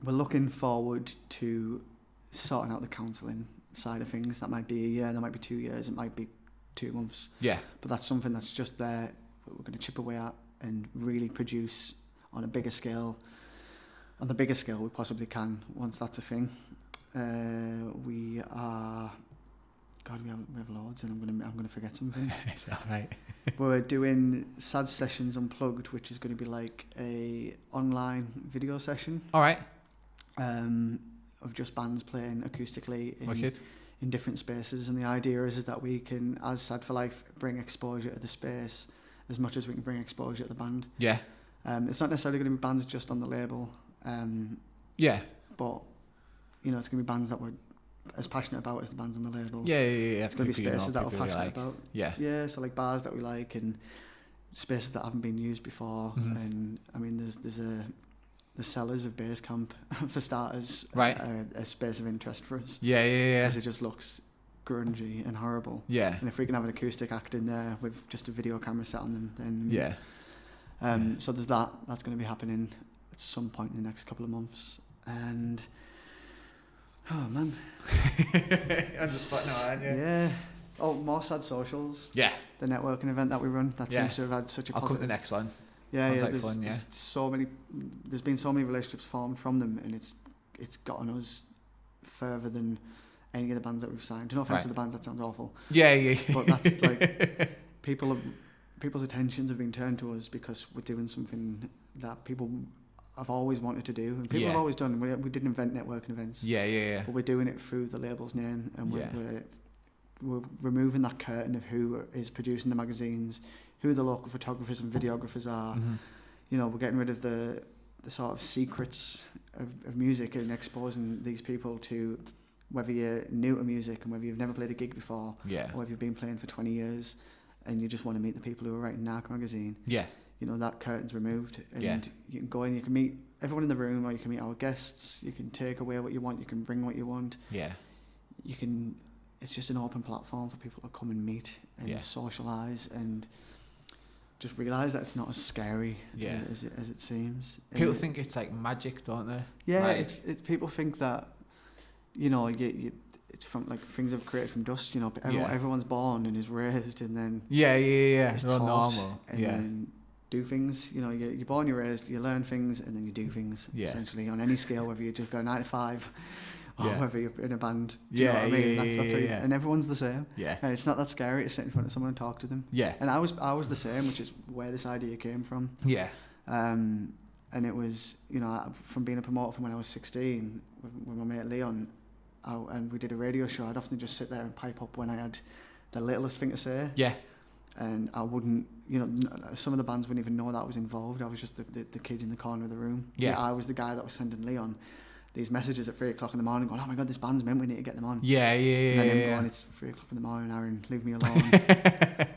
Speaker 2: We're looking forward to sorting out the counselling side of things. That might be a year, that might be 2 years, it might be 2 months. Yeah. But that's something that's just there that we're going to chip away at and really produce on a bigger scale, on the biggest scale we possibly can once that's a thing. We have loads, and I'm gonna forget something.
Speaker 1: It's all right.
Speaker 2: We're doing Sad Sessions Unplugged, which is going to be like a online video session. All right. Of just bands playing acoustically in different spaces, and the idea is that we can, as Sad for Life, bring exposure to the space as much as we can bring exposure to the band. Yeah. It's not necessarily going to be bands just on the label. But you know, it's going to be bands that we're as passionate about as the bands on the label. Yeah. It's going to be spaces that we're passionate about. Yeah. So like bars that we like, and spaces that haven't been used before. Mm-hmm. And I mean, there's the sellers of Basecamp, for starters,
Speaker 1: right,
Speaker 2: a space of interest for us.
Speaker 1: Yeah.
Speaker 2: Because it just looks grungy and horrible.
Speaker 1: Yeah.
Speaker 2: And if we can have an acoustic act in there with just a video camera set on them, then
Speaker 1: yeah.
Speaker 2: So there's that. That's going to be happening at some point in the next couple of months. And oh man,
Speaker 1: I'm just spotting out, aren't you?
Speaker 2: Yeah. Oh, more Sad Socials.
Speaker 1: Yeah.
Speaker 2: The networking event that we run. That seems to have had such a positive.
Speaker 1: I'll come to the next one.
Speaker 2: Yeah,
Speaker 1: Sounds
Speaker 2: yeah.
Speaker 1: like fun, yeah.
Speaker 2: There's been so many relationships formed from them, and it's gotten us further than any of the bands that we've signed. No offense to the bands, that sounds awful.
Speaker 1: Yeah.
Speaker 2: But that's like people's attentions have been turned to us because we're doing something that people have always wanted to do, and people have always done. We didn't invent networking events.
Speaker 1: Yeah.
Speaker 2: But we're doing it through the label's name, and we're removing that curtain of who is producing the magazines, who the local photographers and videographers are.
Speaker 1: Mm-hmm.
Speaker 2: You know, we're getting rid of the sort of secrets of music and exposing these people to whether you're new to music and whether you've never played a gig before, or whether you've been playing for 20 years and you just want to meet the people who are writing Narc magazine. Yeah. You know, that curtain's removed, and you can go in, you can meet everyone in the room, or you can meet our guests, you can take away what you want, you can bring what you want. Yeah. It's just an open platform for people to come and meet and socialise and just realise that it's not as scary as it seems.
Speaker 1: People think it's like magic, don't they?
Speaker 2: Yeah, like, people think that, you know, it's from like things are created from dust. You know, everyone's born and is raised, and then
Speaker 1: it's not normal.
Speaker 2: And then do things. You know, you're born, you're raised, you learn things, and then you do things. Essentially, on any scale, whether you just go 9 to 5. Or whether you're in a band. Do you know what I mean? That's how and everyone's the same. Yeah. And it's not that scary to sit in front of someone and talk to them. Yeah. And I was the same, which is where this idea came from. Yeah. And it was, you know, from being a promoter from when I was 16 with my mate Leon, and we did a radio show. I'd often just sit there and pipe up when I had the littlest thing to say. Yeah. And I wouldn't, you know, some of the bands wouldn't even know that I was involved. I was just the kid in the corner of the room. Yeah. I was the guy that was sending Leon these messages at 3 o'clock in the morning going, oh my God, this band's meant, we need to get them on. And then him going, it's 3 o'clock in the morning, Aaron, leave me alone.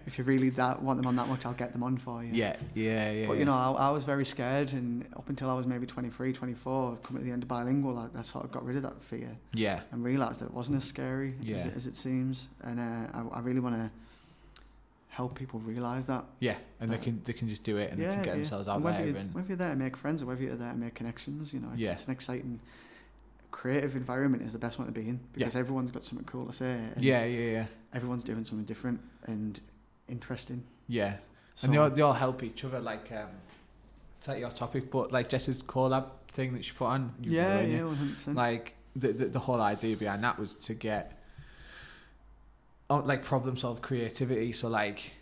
Speaker 2: If you really want them on that much, I'll get them on for you. But, you know, I was very scared, and up until I was maybe 23, 24, coming to the end of bilingual, I sort of got rid of that fear. Yeah. And realised that it wasn't as scary as it seems. And I really want to help people realise that. Yeah, and they can just do it, and they can get themselves out there. Whether you're there to make friends or whether you're there to make connections, you know, it's an exciting, creative environment is the best one to be in, because everyone's got something cool to say. And everyone's doing something different and interesting. Yeah, so, and they all help each other. Like, take your topic, but like Jess's collab thing that she put on. 100%. Like the whole idea behind that was to get like problem solve creativity. So like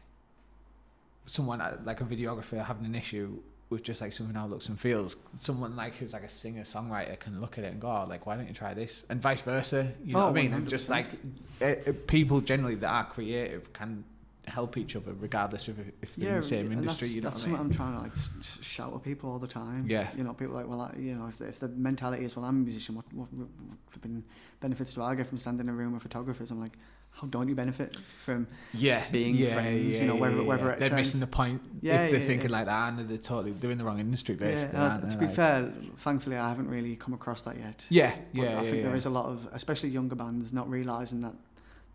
Speaker 2: someone like a videographer having an issue with just like something how it looks and feels, someone like who's like a singer songwriter can look at it and go, oh, like, why don't you try this, and vice versa, you know what I mean? 100%. And just like people generally that are creative can help each other regardless of if they're in the same industry. You know what I mean? That's something I'm trying to like shout at people all the time. Yeah, you know, people are like, well, you know, if the mentality is, well, I'm a musician, what benefits do I get from standing in a room with photographers? I'm like, how don't you benefit from being friends? You know, whether
Speaker 1: they're missing the point if they're thinking like that, and they're in the wrong industry basically.
Speaker 2: To be fair, thankfully I haven't really come across that yet. I think there is a lot of, especially younger bands, not realising that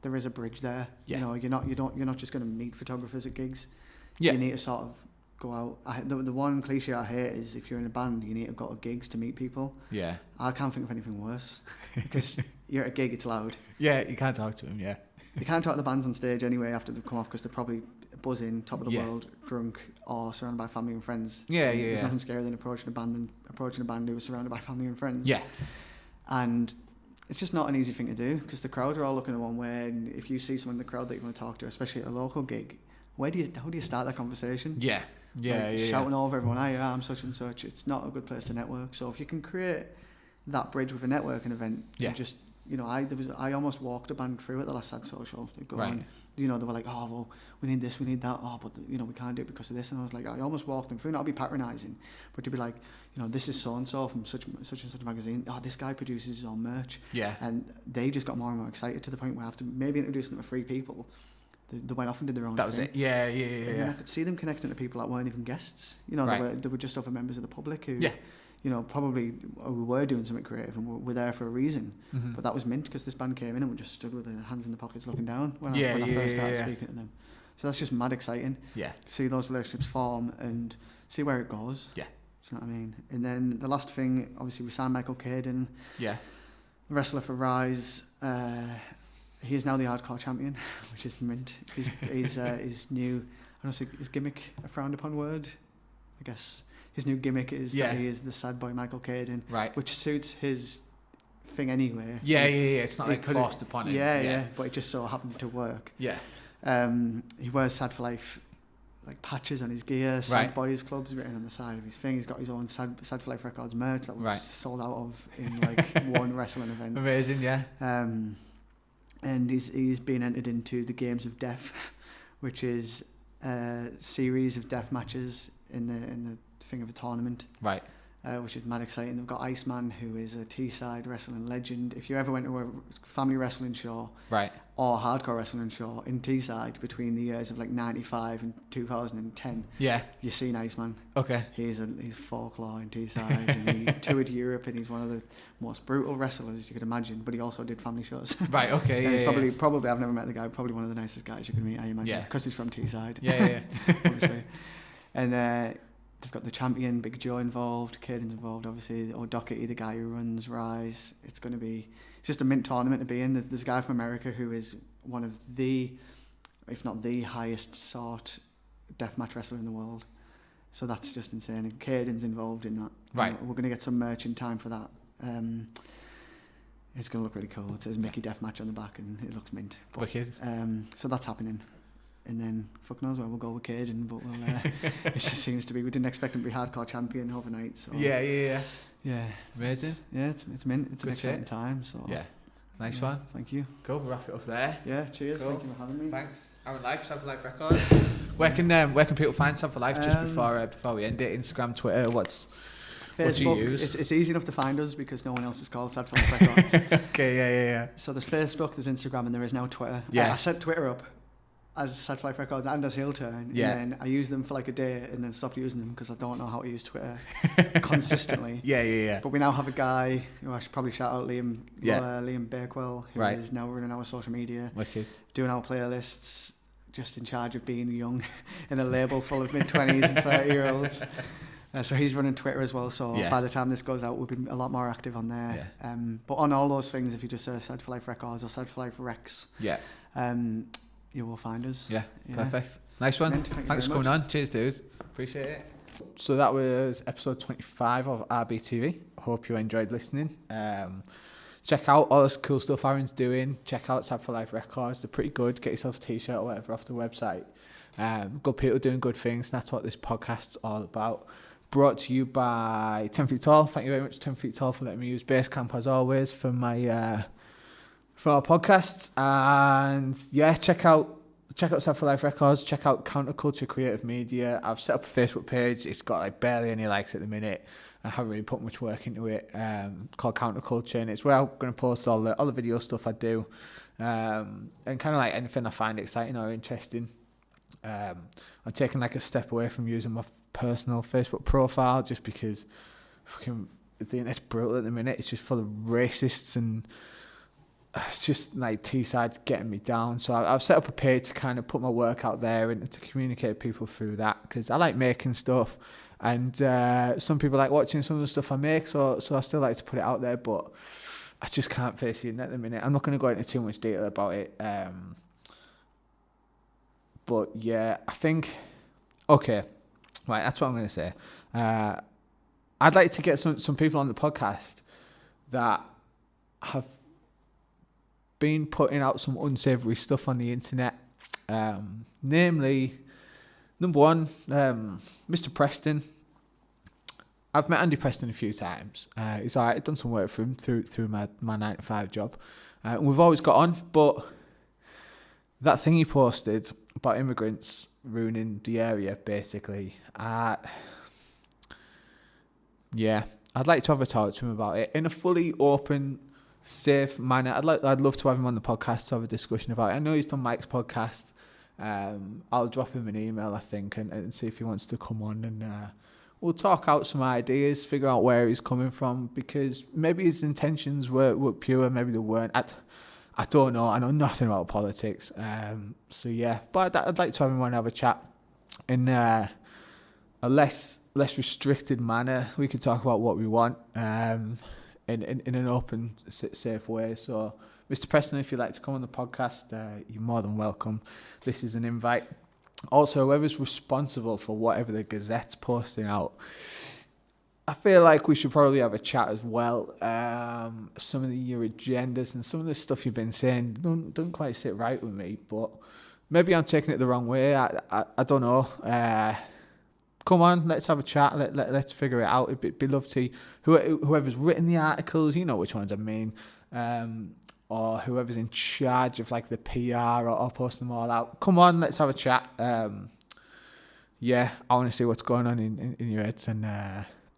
Speaker 2: there is a bridge there. You know, you're not just going to meet photographers at gigs. You need to sort of go out. The one cliche I hate is, if you're in a band, you need to go to gigs to meet people. Yeah, I can't think of anything worse, because you're at a gig, it's loud. Yeah, you can't talk to them. Yeah. You can't talk to the bands on stage anyway after they've come off, because they're probably buzzing, top of the world, drunk, or surrounded by family and friends. There's nothing scarier than approaching a band who is surrounded by family and friends. Yeah. And it's just not an easy thing to do, because the crowd are all looking at one way, and if you see someone in the crowd that you want to talk to, especially at a local gig, how do you start that conversation? Shouting over everyone, I'm such and such. It's not a good place to network. So if you can create that bridge with a networking event, just, you know, I almost walked a band through at the last Sad Social. On, you know, they were like, oh, well, we need this, we need that. Oh, but, you know, we can't do it because of this. And I was like, I almost walked them through, not to be patronising, but to be like, you know, this is so-and-so from such and such a magazine. Oh, this guy produces his own merch. Yeah. And they just got more and more excited, to the point where after maybe introducing them to 3 people, they went off and did their own thing. That was it. Yeah. And I could see them connecting to people that weren't even guests. You know, they were just other members of the public who... Yeah. You you know, probably we were doing something creative and we're there for a reason. But that was mint because this band came in and we just stood with their hands in the pockets looking down when I first started speaking to them. So that's just mad exciting.
Speaker 1: Yeah.
Speaker 2: See those relationships form and see where it goes.
Speaker 1: Yeah.
Speaker 2: Do you know what I mean? And then the last thing, obviously, we signed Michael Caden. Yeah. Wrestler for Rise. He is now the hardcore champion, which is mint. His new, I don't know, his gimmick, a frowned upon word, I guess. His new gimmick is that he is the sad boy Michael Caden, right? Which suits his thing anyway. Yeah.
Speaker 1: It's not like forced upon him.
Speaker 2: Yeah. But it just so happened to work. Yeah. He wears Sad for Life like patches on his gear. Sad Boys Club's written on the side of his thing. He's got his own Sad for Life Records merch that was sold out of in like one wrestling event.
Speaker 1: Amazing, yeah.
Speaker 2: And he's been entered into the Games of Death, which is a series of death matches in the thing of a tournament, right? Which is mad exciting. They've got Iceman, who is a Teesside wrestling legend. If you ever went to a family wrestling show, right, or a hardcore wrestling show in Teesside between the years of like 95 and 2010, yeah, you've seen Iceman. Okay, he's folklore in Teesside, and he toured Europe, and he's one of the most brutal wrestlers you could imagine. But he also did family shows. Right. Okay. And he's probably I've never met the guy. Probably one of the nicest guys you could meet, I imagine, because he's from Teesside. Yeah. Obviously, and. They've got the champion, Big Joe involved, Caden's involved, obviously, or Doherty, the guy who runs Rise. It's just a mint tournament to be in. There's a guy from America who is one of the, if not the highest sought deathmatch wrestler in the world. So that's just insane. And Caden's involved in that. Right. We're going to get some merch in time for that. It's going to look really cool. It says Mickey Deathmatch on the back and it looks mint.
Speaker 1: Wicked.
Speaker 2: So that's happening. And then, fuck knows where we'll go with Caden, but it just seems to be. We didn't expect him to be hardcore champion overnight. So
Speaker 1: Yeah. Amazing.
Speaker 2: Yeah, it's mint. It's an exciting time. So
Speaker 1: yeah, nice one.
Speaker 2: Thank you.
Speaker 1: Cool. We'll wrap it up there.
Speaker 2: Yeah. Cheers. Cool. Thank you for having me.
Speaker 1: Thanks. Aaron Lythe, Sad for Life Records. Where can people find Sad for Life just before we end it? Instagram, Twitter. What do you use?
Speaker 2: It's easy enough to find us because no one else is called Sad for Life Records.
Speaker 1: Okay. Yeah.
Speaker 2: So there's Facebook, there's Instagram, and there is now Twitter. Yeah. I set Twitter up as Sad for Life Records and as Heel Turn, and then I used them for like a day and then stopped using them because I don't know how to use Twitter consistently. Yeah. But we now have a guy who I should probably shout out, Liam Bakewell, who is now running our social media, doing our playlists, just in charge of being young in a label full of mid-20s and 30-year-olds. So he's running Twitter as well, so by the time this goes out, we'll be a lot more active on there. But on all those things, if you just search Sad for Life Records or Sad for Life Rex, you will find us. Yeah,
Speaker 1: perfect. Nice one. Thanks for coming on. Cheers, dude. Appreciate it. So that was episode 25 of RBTV. Hope you enjoyed listening. Check out all this cool stuff Aaron's doing. Check out Sad for Life Records. They're pretty good. Get yourself a t-shirt or whatever off the website. Good people doing good things. That's what this podcast's all about. Brought to you by 10 Feet Tall. Thank you very much, 10 Feet Tall, for letting me use Basecamp as always for my for our podcast. And yeah, check out Sad for Life Records. Check out Counterculture Creative Media. I've set up a Facebook page. It's got like barely any likes at the minute. I haven't really put much work into it. Called Counterculture, and it's where I'm going to post all the video stuff I do, and kind of like anything I find exciting or interesting. I'm taking like a step away from using my personal Facebook profile just because fucking the internet's brutal at the minute. It's just full of racists and it's just like Teesside's getting me down. So I've set up a page to kind of put my work out there and to communicate with people through that, because I like making stuff, and some people like watching some of the stuff I make, so I still like to put it out there, but I just can't face the internet at the minute. I'm not going to go into too much detail about it, but yeah, I think okay, right, that's what I'm going to say. I'd like to get some people on the podcast that have been putting out some unsavoury stuff on the internet. Namely, number one, Mr. Preston. I've met Andy Preston a few times. He's alright. I've done some work for him through my 9-to-5 job. We've always got on, but that thing he posted about immigrants ruining the area, basically. Yeah, I'd like to have a talk to him about it in a fully open, safe manner. I'd love to have him on the podcast to have a discussion about it. I know he's done Mike's podcast. I'll drop him an email, I think, and see if he wants to come on, and we'll talk out some ideas, figure out where he's coming from, because maybe his intentions were pure, maybe they weren't. I don't know. I know nothing about politics. So yeah, but I'd like to have him on and have a chat in a less restricted manner. We could talk about what we want in an open, safe way. So, Mr. Preston, if you'd like to come on the podcast, you're more than welcome. This is an invite. Also, whoever's responsible for whatever the Gazette's posting out, I feel like we should probably have a chat as well. Some of your agendas and some of the stuff you've been saying don't quite sit right with me, but maybe I'm taking it the wrong way. I don't know. Come on, let's have a chat. Let's figure it out. It'd be lovely. Whoever's written the articles, you know which ones I mean, or whoever's in charge of like the PR or posting them all out. Come on, let's have a chat. Yeah, I want to see what's going on in your heads, and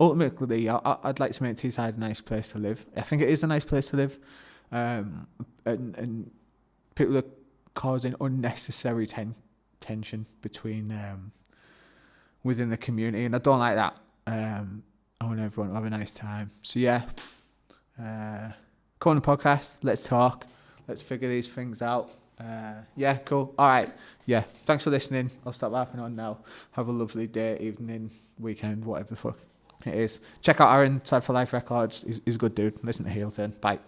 Speaker 1: ultimately, I'd like to make Teesside a nice place to live. I think it is a nice place to live, and people are causing unnecessary tension between within the community, and I don't like that. I want everyone to have a nice time. So yeah, come on the podcast. Let's talk. Let's figure these things out. Yeah, cool. All right. Yeah, thanks for listening. I'll stop harping on now. Have a lovely day, evening, weekend, whatever the fuck it is. Check out Aaron, Sad for Life Records. He's a good dude. Listen to Heel Turn. Bye.